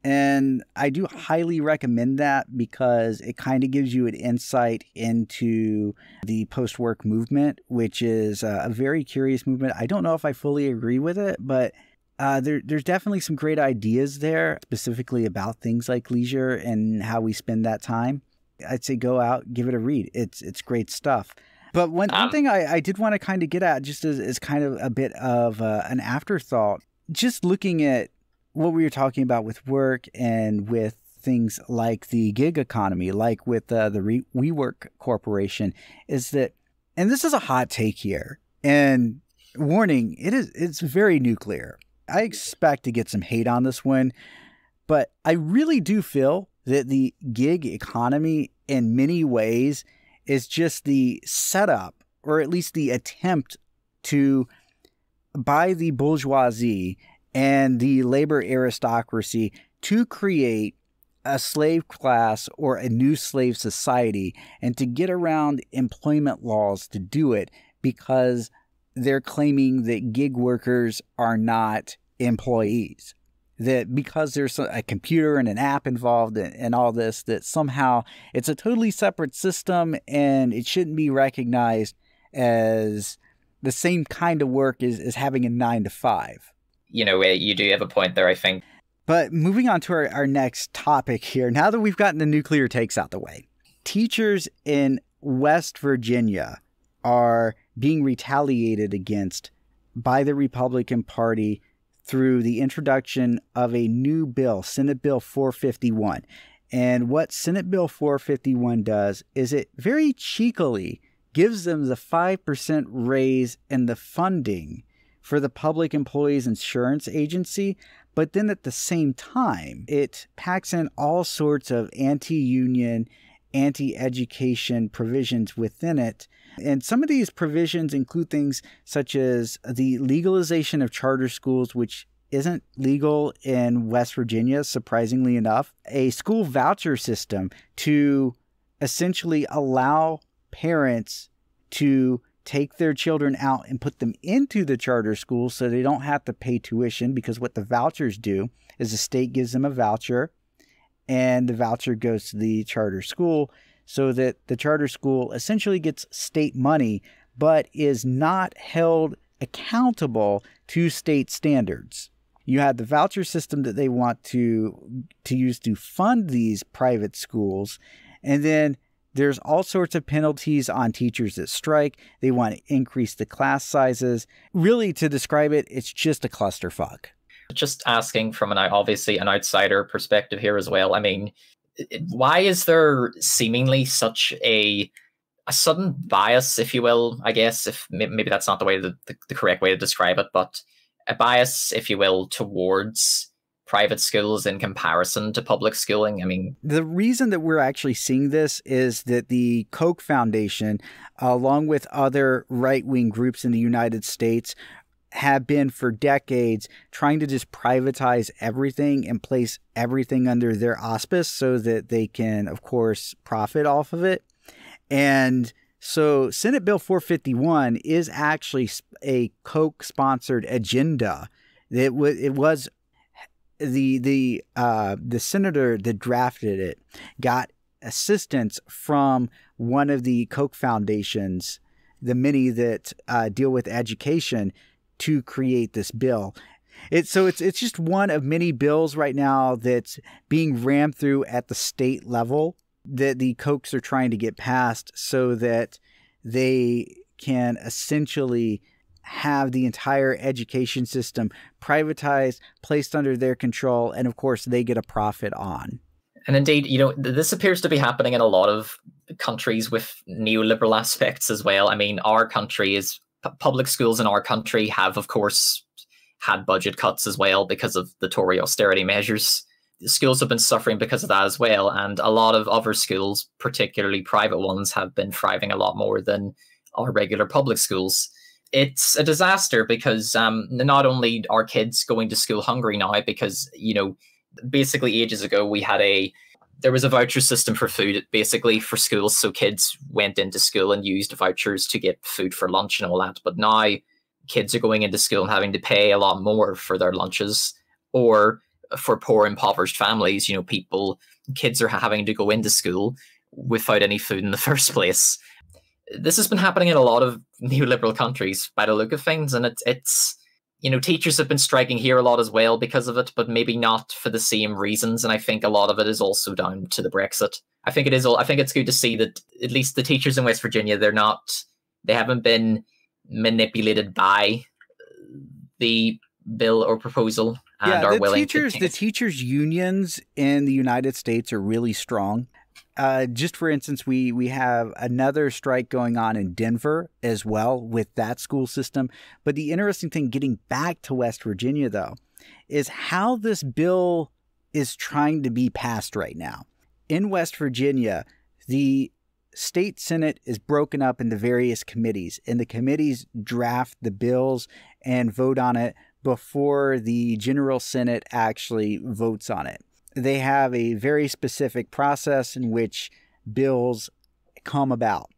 A: And I do highly recommend that because it kind of gives you an insight into the post-work movement, which is a very curious movement. I don't know if I fully agree with it, but there's definitely some great ideas there, specifically about things like leisure and how we spend that time. I'd say go out, give it a read. It's great stuff. But one thing I did want to kind of get at, just as kind of a bit of an afterthought, just looking at what we were talking about with work and with things like the gig economy, like with the WeWork Corporation, is that, and this is a hot take here, and warning, it's very nuclear. I expect to get some hate on this one, but I really do feel that the gig economy in many ways is just the setup, or at least the attempt to, by the bourgeoisie and the labor aristocracy, to create a slave class or a new slave society, and to get around employment laws to do it, because they're claiming that gig workers are not employees. That because there's a computer and an app involved and all this, that somehow it's a totally separate system and it shouldn't be recognized as the same kind of work as having a 9-to-5.
B: You know, you do have a point there, I think.
A: But moving on to our next topic here, now that we've gotten the nuclear takes out the way, teachers in West Virginia are being retaliated against by the Republican Party through the introduction of a new bill, Senate Bill 451. And what Senate Bill 451 does is it very cheekily gives them the 5% raise in the funding for the Public Employees Insurance Agency, but then at the same time, it packs in all sorts of anti-union, anti-education provisions within it. And some of these provisions include things such as the legalization of charter schools, which isn't legal in West Virginia, surprisingly enough, a school voucher system to essentially allow parents to take their children out and put them into the charter school so they don't have to pay tuition, because what the vouchers do is the state gives them a voucher and the voucher goes to the charter school, so that the charter school essentially gets state money, but is not held accountable to state standards. You have the voucher system that they want to use to fund these private schools, and then there's all sorts of penalties on teachers that strike. They want to increase the class sizes. Really, to describe it, it's just a clusterfuck.
B: Just asking from obviously an outsider perspective here as well. I mean, why is there seemingly such a sudden bias, if you will, I guess, if maybe that's not the correct way to describe it, but a bias, if you will, towards private schools in comparison to public schooling? I mean,
A: the reason that we're actually seeing this is that the Koch Foundation, along with other right-wing groups in the United States, have been for decades trying to just privatize everything and place everything under their auspice so that they can, of course, profit off of it. And so Senate Bill 451 is actually a Koch-sponsored agenda. It was the senator that drafted it got assistance from one of the Koch foundations, the many that deal with education, to create this bill. It's just one of many bills right now that's being rammed through at the state level that the Kochs are trying to get passed so that they can essentially have the entire education system privatized, placed under their control, and of course they get a profit on.
B: And indeed, this appears to be happening in a lot of countries with neoliberal aspects as well. I mean, our country is public schools in our country have, of course, had budget cuts as well because of the Tory austerity measures. The schools have been suffering because of that as well. And a lot of other schools, particularly private ones, have been thriving a lot more than our regular public schools. It's a disaster because not only are kids going to school hungry now, because, basically ages ago there was a voucher system for food basically for schools. So kids went into school and used vouchers to get food for lunch and all that. But now kids are going into school and having to pay a lot more for their lunches, or for poor impoverished families, kids are having to go into school without any food in the first place. This has been happening in a lot of neoliberal countries by the look of things, and it's teachers have been striking here a lot as well because of it, but maybe not for the same reasons. And I think a lot of it is also down to the Brexit. I think it's good to see that at least the teachers in West Virginia, they haven't been manipulated by the bill or proposal and are willing to.
A: The teachers unions in the United States are really strong. Just for instance, we have another strike going on in Denver as well with that school system. But the interesting thing, getting back to West Virginia, though, is how this bill is trying to be passed right now. In West Virginia, the state Senate is broken up into various committees, and the committees draft the bills and vote on it before the General Senate actually votes on it. They have a very specific process in which bills come about.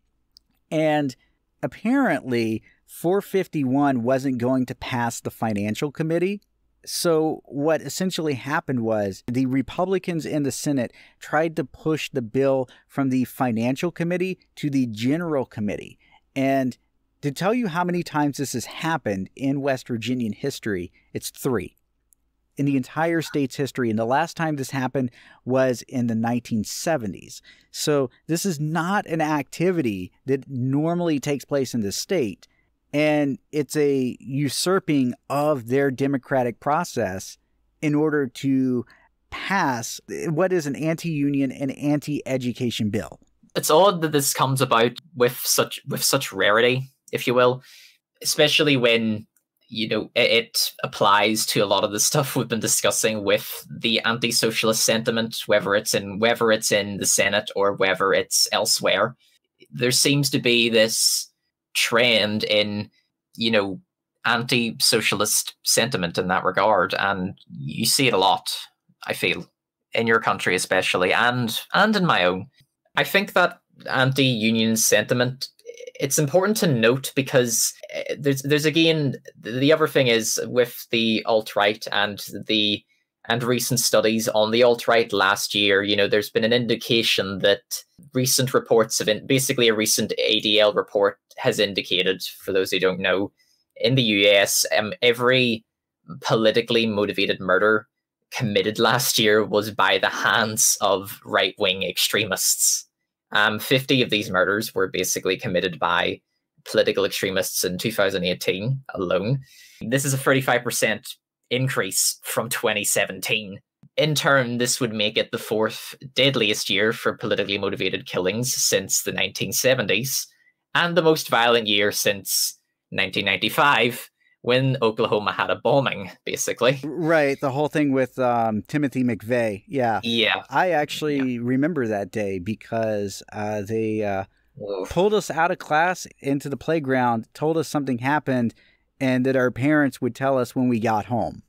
A: And apparently 451 wasn't going to pass the Financial Committee. So what essentially happened was the Republicans in the Senate tried to push the bill from the Financial Committee to the General Committee. And to tell you how many times this has happened in West Virginian history, it's 3. In the entire state's history. And the last time this happened was in the 1970s. So this is not an activity that normally takes place in the state. And it's a usurping of their democratic process in order to pass what is an anti-union and anti-education bill.
B: It's odd that this comes about with such rarity, if you will, especially when it applies to a lot of the stuff we've been discussing with the anti-socialist sentiment, whether it's in the Senate or whether it's elsewhere. There seems to be this trend in, anti-socialist sentiment in that regard, and you see it a lot, I feel, in your country especially, and in my own. I think that anti-union sentiment, it's important to note because there's again, the other thing is with the alt-right and recent studies on the alt-right last year, there's been an indication that recent reports basically a recent ADL report has indicated, for those who don't know, in the US, every politically motivated murder committed last year was by the hands of right-wing extremists. 50 of these murders were basically committed by political extremists in 2018 alone. This is a 35% increase from 2017. In turn, this would make it the 4th deadliest year for politically motivated killings since the 1970s, and the most violent year since 1995, when Oklahoma had a bombing, basically.
A: Right, the whole thing with Timothy McVeigh. Yeah. I actually remember that day because they pulled us out of class into the playground, told us something happened, and that our parents would tell us when we got home.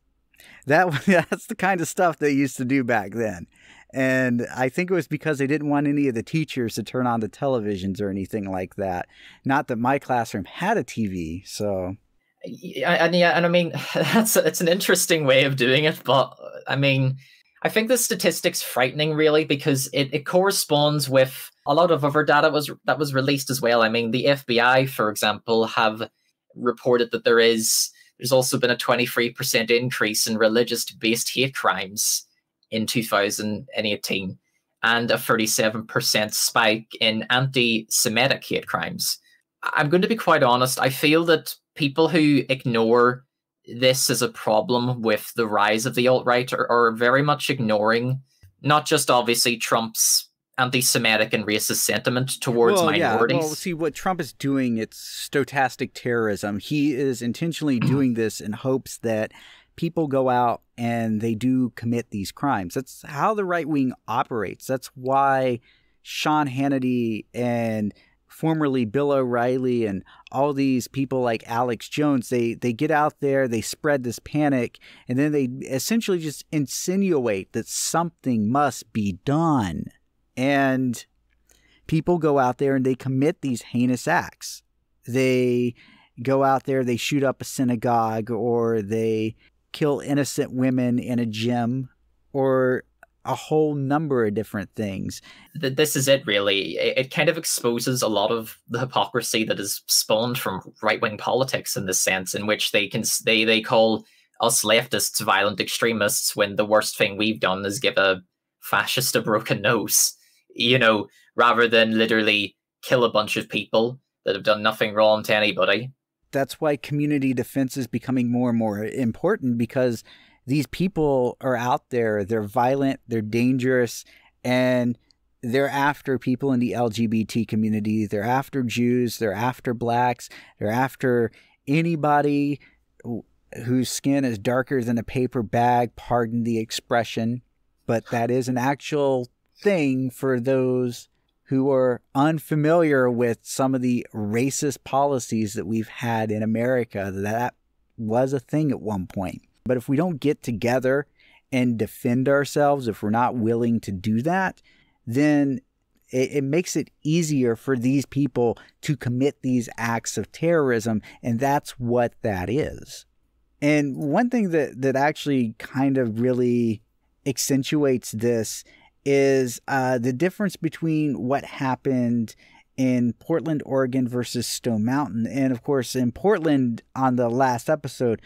A: That's the kind of stuff they used to do back then. And I think it was because they didn't want any of the teachers to turn on the televisions or anything like that. Not that my classroom had a TV, so...
B: And I mean, it's an interesting way of doing it, but I mean, I think the statistics frightening really because it corresponds with a lot of other data that was released as well. I mean, the FBI, for example, have reported that there is There's also been a 23% increase in religious-based hate crimes in 2018, and a 37% spike in anti-Semitic hate crimes. I'm going to be quite honest, I feel that people who ignore this as a problem with the rise of the alt-right are very much ignoring not just obviously Trump's anti-Semitic and racist sentiment towards minorities.
A: Well, see, what Trump is doing, it's stochastic terrorism. He is intentionally doing this in hopes that people go out and they do commit these crimes. That's how the right wing operates. That's why Sean Hannity and formerly Bill O'Reilly and all these people like Alex Jones, they get out there, they spread this panic, and then they essentially just insinuate that something must be done. And people go out there and they commit these heinous acts. They go out there, they shoot up a synagogue, or they kill innocent women in a gym, or a whole number of different things.
B: This is it, really. It kind of exposes a lot of the hypocrisy that is spawned from right-wing politics in this sense, in which they call us leftists violent extremists when the worst thing we've done is give a fascist a broken nose, you know, rather than literally kill a bunch of people that have done nothing wrong to anybody.
A: That's why community defense is becoming more and more important, because these people are out there, they're violent, they're dangerous, and they're after people in the LGBT community. They're after Jews, they're after blacks, they're after anybody whose skin is darker than a paper bag, pardon the expression, but that is an actual thing for those who are unfamiliar with some of the racist policies that we've had in America. That was a thing at one point. But if we don't get together and defend ourselves, if we're not willing to do that, then it makes it easier for these people to commit these acts of terrorism, and that's what that is. And one thing that actually kind of really accentuates this is the difference between what happened in Portland, Oregon versus Stone Mountain. And of course, in Portland, on the last episode,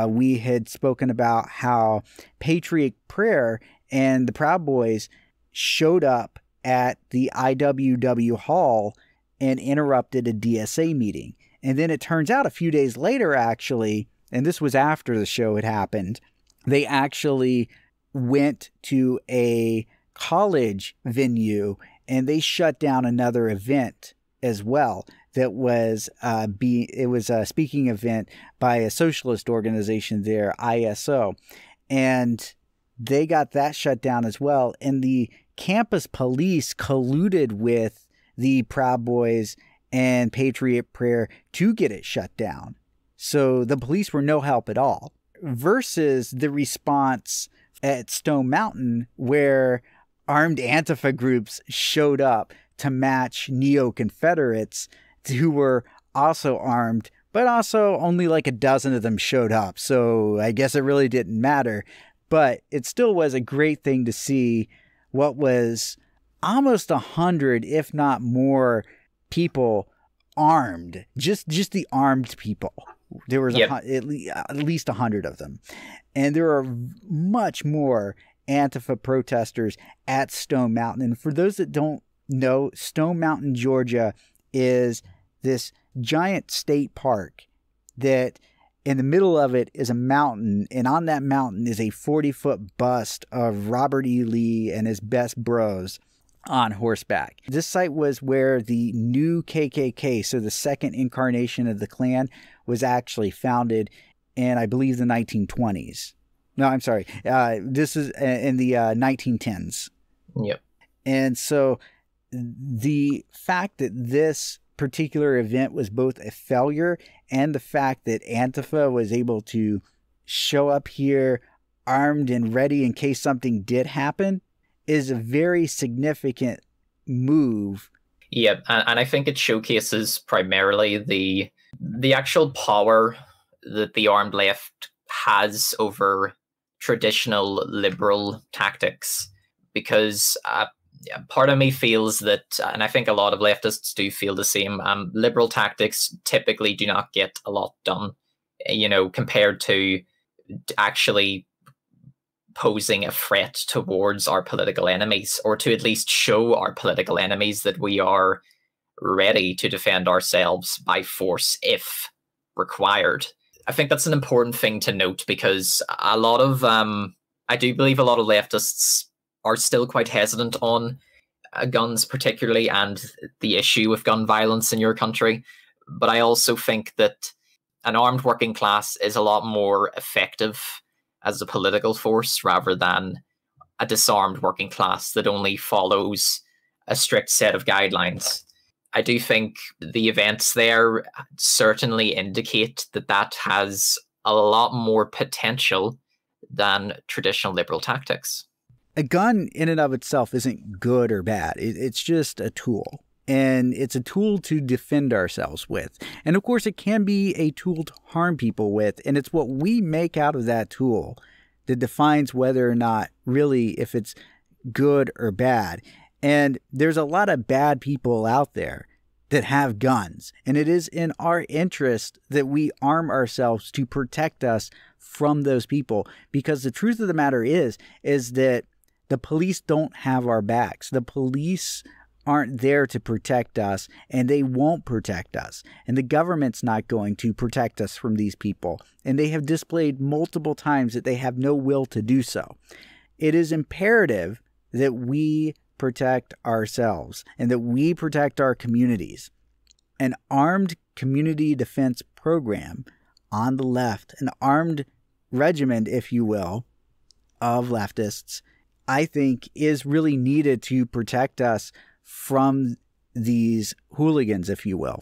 A: we had spoken about how Patriot Prayer and the Proud Boys showed up at the IWW Hall and interrupted a DSA meeting. And then it turns out a few days later, actually, and this was after the show had happened, they actually went to a college venue and they shut down another event as well. That was it was a speaking event by a socialist organization there, ISO, and they got that shut down as well. And the campus police colluded with the Proud Boys and Patriot Prayer to get it shut down. So the police were no help at all. Versus the response at Stone Mountain, where armed Antifa groups showed up to match neo-Confederates who were also armed, but also only like a dozen of them showed up. So I guess it really didn't matter. But it still was a great thing to see what was almost 100, if not more, people armed. Just the armed people. There was at least 100 of them. And there are much more Antifa protesters at Stone Mountain. And for those that don't know, Stone Mountain, Georgia is this giant state park that in the middle of it is a mountain, and on that mountain is a 40-foot bust of Robert E. Lee and his best bros on horseback. This site was where the new KKK, so the second incarnation of the Klan, was actually founded in, I believe, the 1920s. No, I'm sorry. This is in the 1910s.
B: Yep.
A: And so the fact that this particular event was both a failure and the fact that Antifa was able to show up here armed and ready in case something did happen is a very significant move.
B: Yeah, and I think it showcases primarily the actual power that the armed left has over traditional liberal tactics, because part of me feels that, and I think a lot of leftists do feel the same, liberal tactics typically do not get a lot done compared to actually posing a threat towards our political enemies, or to at least show our political enemies that we are ready to defend ourselves by force if required. I think that's an important thing to note, because a lot of, I do believe a lot of leftists are still quite hesitant on guns particularly, and the issue with gun violence in your country. But I also think that an armed working class is a lot more effective as a political force rather than a disarmed working class that only follows a strict set of guidelines. I do think the events there certainly indicate that that has a lot more potential than traditional liberal tactics.
A: A gun in and of itself isn't good or bad. It's just a tool. And it's a tool to defend ourselves with. And of course, it can be a tool to harm people with. And it's what we make out of that tool that defines whether or not really if it's good or bad. And there's a lot of bad people out there that have guns. And it is in our interest that we arm ourselves to protect us from those people. Because the truth of the matter is that the police don't have our backs. The police aren't there to protect us, and they won't protect us. And the government's not going to protect us from these people. And they have displayed multiple times that they have no will to do so. It is imperative that we protect ourselves and that we protect our communities. An armed community defense program on the left, an armed regiment, if you will, of leftists, I think is really needed to protect us from these hooligans, if you will,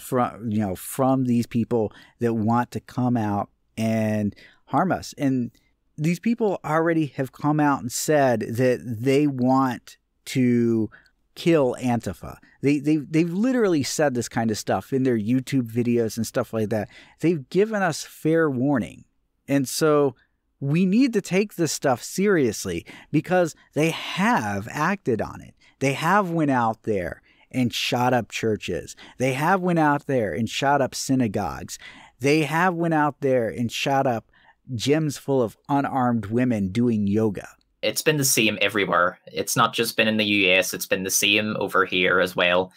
A: from these people that want to come out and harm us. And these people already have come out and said that they want to kill Antifa. They've literally said this kind of stuff in their YouTube videos and stuff like that. They've given us fair warning. And so we need to take this stuff seriously because they have acted on it. They have went out there and shot up churches. They have went out there and shot up synagogues. They have went out there and shot up gyms full of unarmed women doing yoga.
B: It's been the same everywhere. It's not just been in the US, it's been the same over here as well.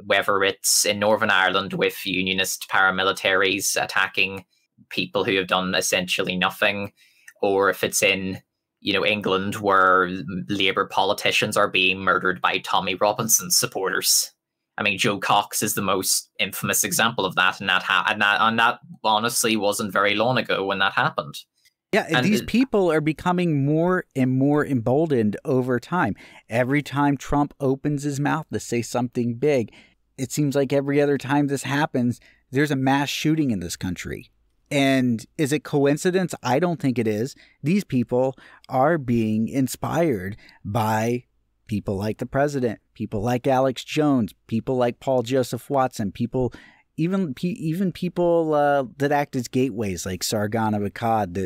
B: Whether it's in Northern Ireland with unionist paramilitaries attacking people who have done essentially nothing, or if it's in England where Labour politicians are being murdered by Tommy Robinson supporters. I mean, Joe Cox is the most infamous example of that, and that honestly wasn't very long ago when that happened.
A: Yeah, and these people are becoming more and more emboldened over time. Every time Trump opens his mouth to say something big, it seems like every other time this happens, there's a mass shooting in this country. And is it coincidence? I don't think it is. These people are being inspired by people like the president, people like Alex Jones, people like Paul Joseph Watson, even people that act as gateways like Sargon of Akkad,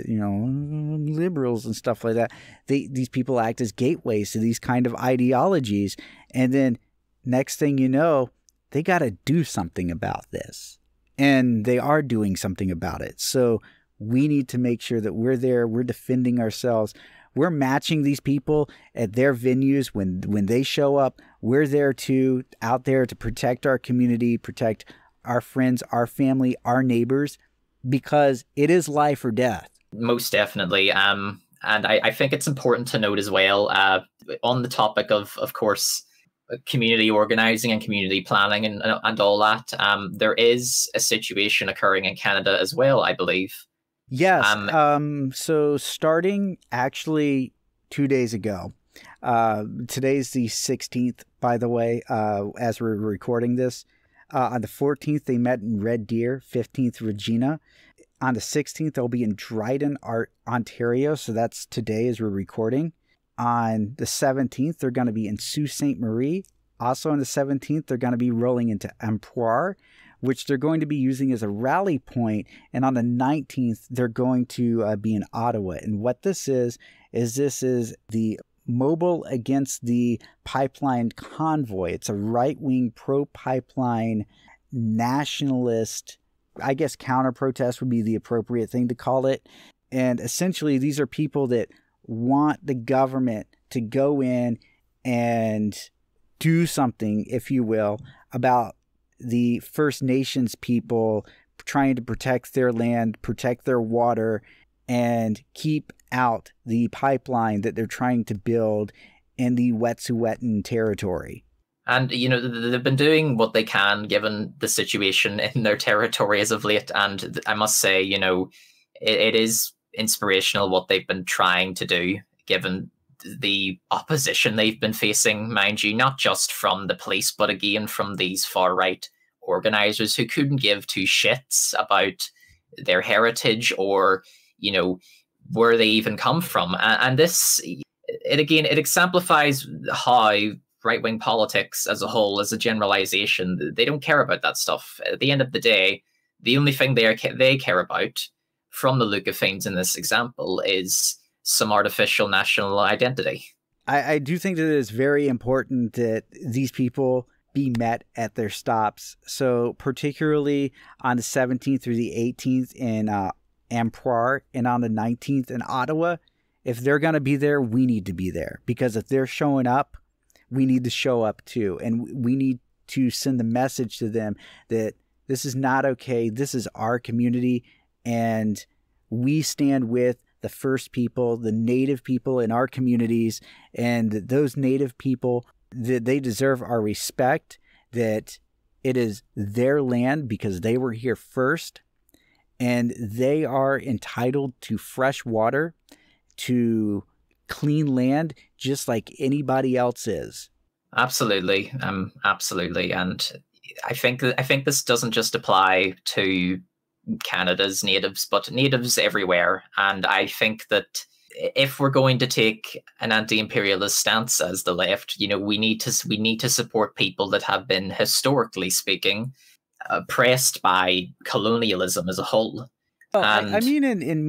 A: liberals and stuff like that. These people act as gateways to these kind of ideologies. And then next thing you know, they got to do something about this. And they are doing something about it. So we need to make sure that we're there. We're defending ourselves. We're matching these people at their venues when they show up. We're there too, out there to protect our community, protect our friends, our family, our neighbors, because it is life or death.
B: Most definitely. And I think it's important to note as well, on the topic of course, community organizing and community planning and all that, there is a situation occurring in Canada as well, I believe.
A: Yes. So starting actually 2 days ago, today's the 16th, by the way, as we're recording this. On the 14th, they met in Red Deer, 15th, Regina. On the 16th, they'll be in Dryden, Ontario. So that's today as we're recording. On the 17th, they're going to be in Sault Ste. Marie. Also on the 17th, they're going to be rolling into Empoir, which they're going to be using as a rally point. And on the 19th, they're going to be in Ottawa. And what this is this is the Mobile Against the Pipeline Convoy. It's a right-wing pro-pipeline nationalist I guess counter-protest would be the appropriate thing to call it. And essentially, these are people that want the government to go in and do something, if you will, about the First Nations people trying to protect their land, protect their water, and keep out the pipeline that they're trying to build in the Wet'suwet'en territory.
B: And, they've been doing what they can given the situation in their territory as of late. And I must say, it is inspirational what they've been trying to do, given the opposition they've been facing, mind you, not just from the police, but again from these far-right organizers who couldn't give two shits about their heritage or, where they even come from. And this, it exemplifies how right-wing politics as a whole, as a generalization, they don't care about that stuff. At the end of the day, the only thing they care about, from the look of things in this example, is some artificial national identity.
A: I do think that it is very important that these people be met at their stops. So particularly on the 17th through the 18th in Ampoir and on the 19th in Ottawa, if they're going to be there, we need to be there. Because if they're showing up, we need to show up too. And we need to send the message to them that this is not okay. This is our community. And we stand with the First People, the Native people in our communities, and that those Native people, that they deserve our respect, that it is their land because they were here first, and they are entitled to fresh water, to clean land, just like anybody else is.
B: Absolutely. Absolutely. And I think this doesn't just apply to Canada's natives, but natives everywhere. And I think that if we're going to take an anti-imperialist stance as the left, we need to support people that have been, historically speaking, oppressed by colonialism as a whole.
A: Well, I mean, in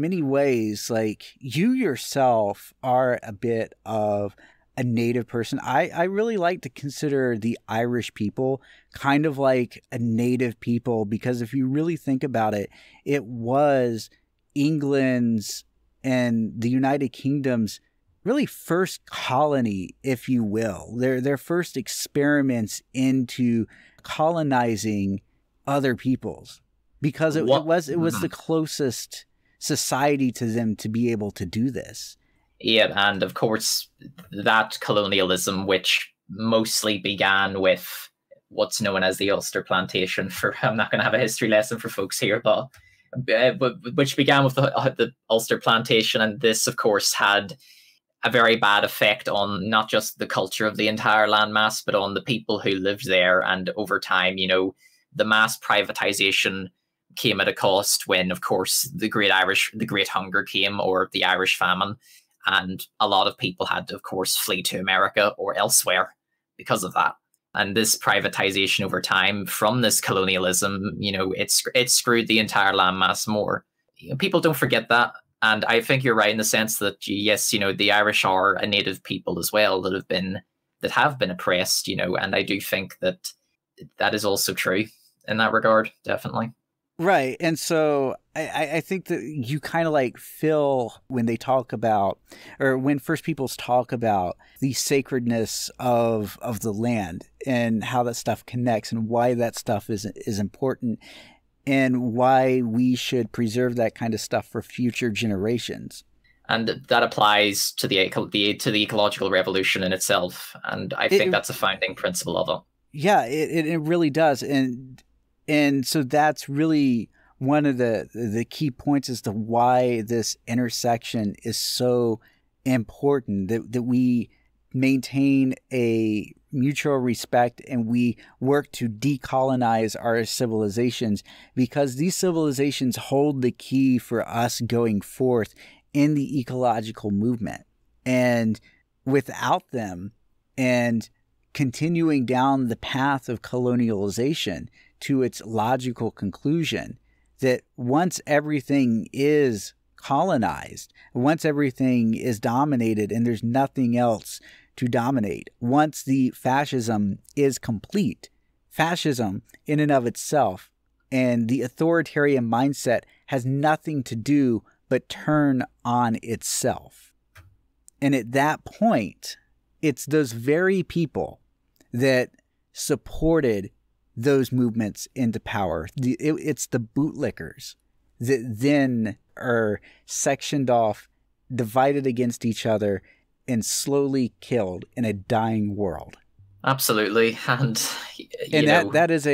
A: many ways, like, you yourself are a bit of a native person. I really like to consider the Irish people kind of like a native people, because if you really think about it, it was England's and the United Kingdom's really first colony, if you will. Their first experiments into colonizing other peoples, because it was the closest society to them to be able to do this.
B: Yeah, and of course, that colonialism, which mostly began with what's known as the Ulster Plantation, I'm not going to have a history lesson for folks here, but which began with the Ulster Plantation, and this, of course, had a very bad effect on not just the culture of the entire landmass, but on the people who lived there. And over time, the mass privatization came at a cost when, of course, the Great Hunger came, or the Irish Famine. And a lot of people had to, of course, flee to America or elsewhere because of that. And this privatization over time from this colonialism, it screwed the entire landmass more. People don't forget that. And I think you're right in the sense that, yes, the Irish are a native people as well that have been oppressed, and I do think that is also true in that regard, definitely.
A: Right. And so I think that you kind of like feel when they talk about, or when First Peoples talk about the sacredness of the land and how that stuff connects and why that stuff is important and why we should preserve that kind of stuff for future generations.
B: And that applies to the ecological revolution in itself. And I think that's a founding principle of it.
A: Yeah, it really does. And so that's really one of the key points as to why this intersection is so important, that we maintain a mutual respect and we work to decolonize our civilizations, because these civilizations hold the key for us going forth in the ecological movement. And without them, and continuing down the path of colonialization to its logical conclusion, that once everything is colonized, once everything is dominated and there's nothing else to dominate, once the fascism is complete, fascism in and of itself And the authoritarian mindset has nothing to do but turn on itself. And at that point, it's those very people that supported those movements into power. It's the bootlickers that then are sectioned off, divided against each other, and slowly killed in a dying world.
B: Absolutely. And
A: that is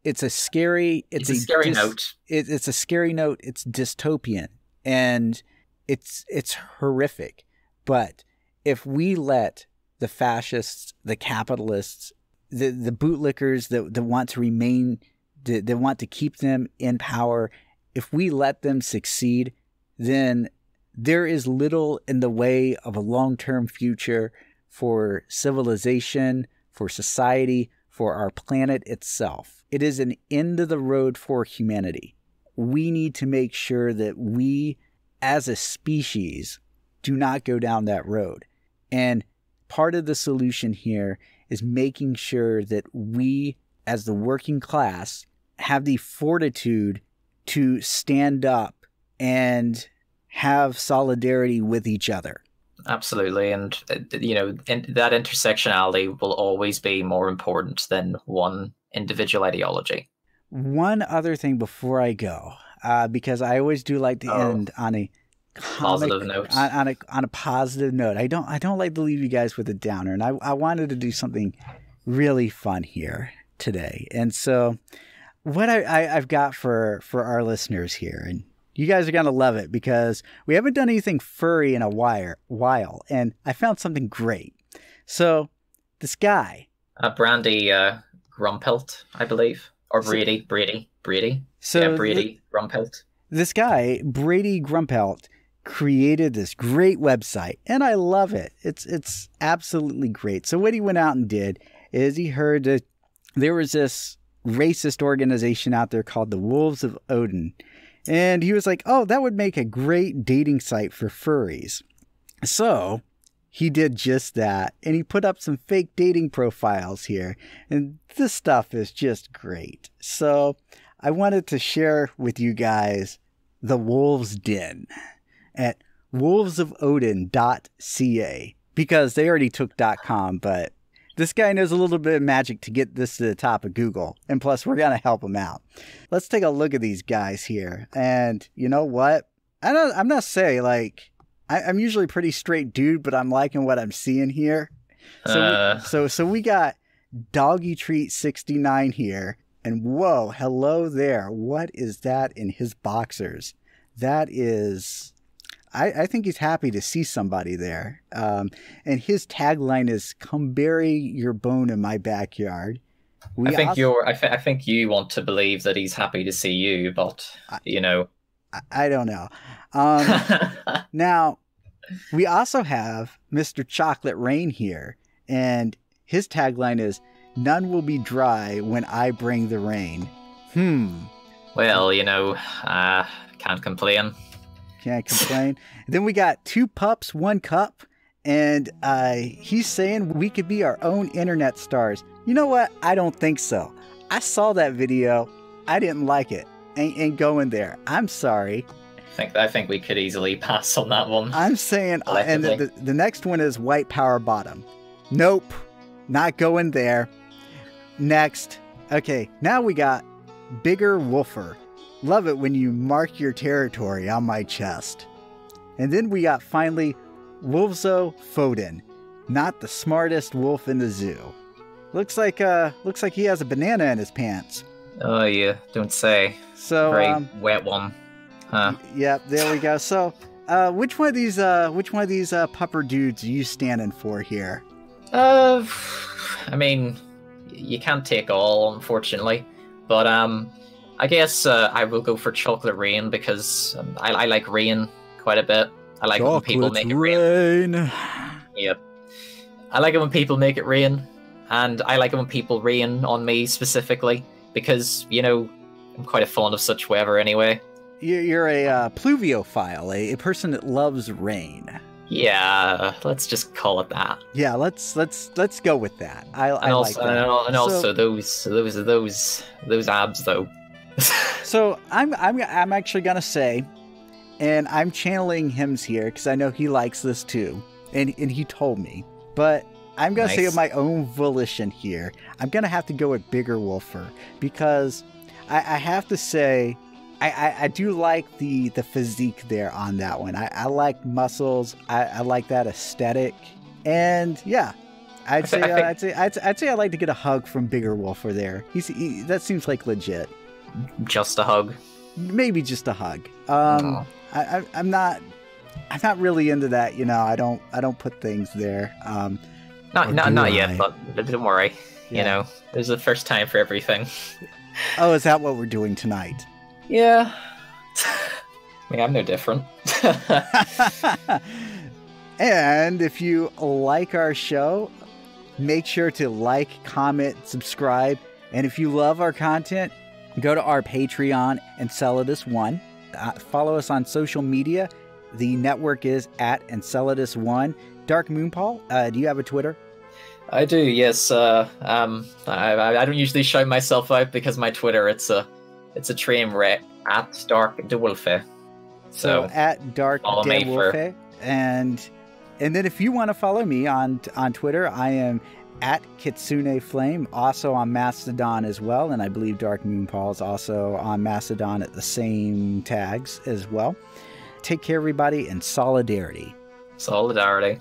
A: it's a scary
B: note.
A: It's a scary note. It's dystopian and it's horrific. But if we let the fascists, the capitalists, the bootlickers that want to remain, that want to keep them in power, if we let them succeed, then there is little in the way of a long-term future for civilization, for society, for our planet itself. It is an end of the road for humanity. We need to make sure that we, as a species, do not go down that road. And part of the solution here is making sure that we, as the working class, have the fortitude to stand up and have solidarity with each other.
B: Absolutely. And, that intersectionality will always be more important than one individual ideology.
A: One other thing before I go, because I always do like to end on a
B: positive note.
A: On a positive note. I don't like to leave you guys with a downer, and I wanted to do something really fun here today. And so what I've got for our listeners here, and you guys are going to love it because we haven't done anything furry in a while, and I found something great. So this guy...
B: Brandy Grumpelt, I believe. Or Brady.
A: So
B: yeah, Brady Grumpelt.
A: This guy, Brady Grumpelt, created this great website, and I love it. It's absolutely great. So what he went out and did is he heard that there was this racist organization out there called the Wolves of Odin. And he was like, oh, that would make a great dating site for furries. So he did just that. And he put up some fake dating profiles here. And this stuff is just great. So I wanted to share with you guys the Wolves Den at wolvesofodin.ca, because they already took .com, but this guy knows a little bit of magic to get this to the top of Google. And plus, we're going to help him out. Let's take a look at these guys here. And you know what? I'm not saying, like, I'm usually a pretty straight dude, but I'm liking what I'm seeing here. So we got Doggy Treat 69 here. And whoa, hello there. What is that in his boxers? That is... I think he's happy to see somebody there. And his tagline is, come bury your bone in my backyard.
B: I think you want to believe that he's happy to see you, but,
A: I don't know. Now, we also have Mr. Chocolate Rain here. And his tagline is, none will be dry when I bring the rain.
B: Well, can't complain.
A: Can't complain. Then we got 2 pups, 1 cup. And he's saying we could be our own internet stars. You know what? I don't think so. I saw that video. I didn't like it. Ain't going there. I'm sorry.
B: I think we could easily pass on that one.
A: I'm saying, and the next one is White Power Bottom. Nope. Not going there. Next. Okay, now we got Bigger Wolfer. Love it when you mark your territory on my chest. And then we got finally Wolveso Foden, not the smartest wolf in the zoo. Looks like he has a banana in his pants.
B: Oh yeah, don't say.
A: So
B: very wet one, huh?
A: Yep, there we go. So, which one of these pupper dudes are you standing for here?
B: I mean, you can't take all, unfortunately, but I guess I will go for Chocolate Rain because I like rain quite a bit. I like it when people make it rain. Yep. I like it when people make it rain, and I like it when people rain on me specifically because, I'm quite fond of such weather anyway.
A: You're a pluviophile, a person that loves rain.
B: Yeah, let's just call it that.
A: Yeah, let's go with that. I like that.
B: And also those abs though.
A: So I'm actually gonna say, and I'm channeling Hims here because I know he likes this too, and he told me, but I'm gonna say of my own volition here, I'm gonna have to go with Bigger Wolfer because I have to say I do like the physique there on that one. I like muscles. I like that aesthetic, and yeah. I'd say I like to get a hug from Bigger Wolfer there. That seems like legit.
B: Just a hug.
A: Maybe just a hug. I'm not really into that. You know, I don't put things there.
B: Not yet, but don't worry. Yeah. You know, there's a first time for everything.
A: Oh, is that what we're doing tonight?
B: Yeah. I mean, I'm no different.
A: And if you like our show, make sure to like, comment, subscribe. And if you love our content, go to our Patreon, Enceladus1. Follow us on social media. The network is at Enceladus1. Dark Moonpaw, do you have a Twitter?
B: I do, yes. I don't usually show myself out because my Twitter, it's a train wreck at Dark DeWolfe.
A: So at Dark DeWolfe. And then if you want to follow me on Twitter, I am at Kitsune Flame, also on Mastodon as well. And I believe Dark Moonpaw is also on Mastodon at the same tags as well. Take care, everybody, and solidarity.
B: Solidarity.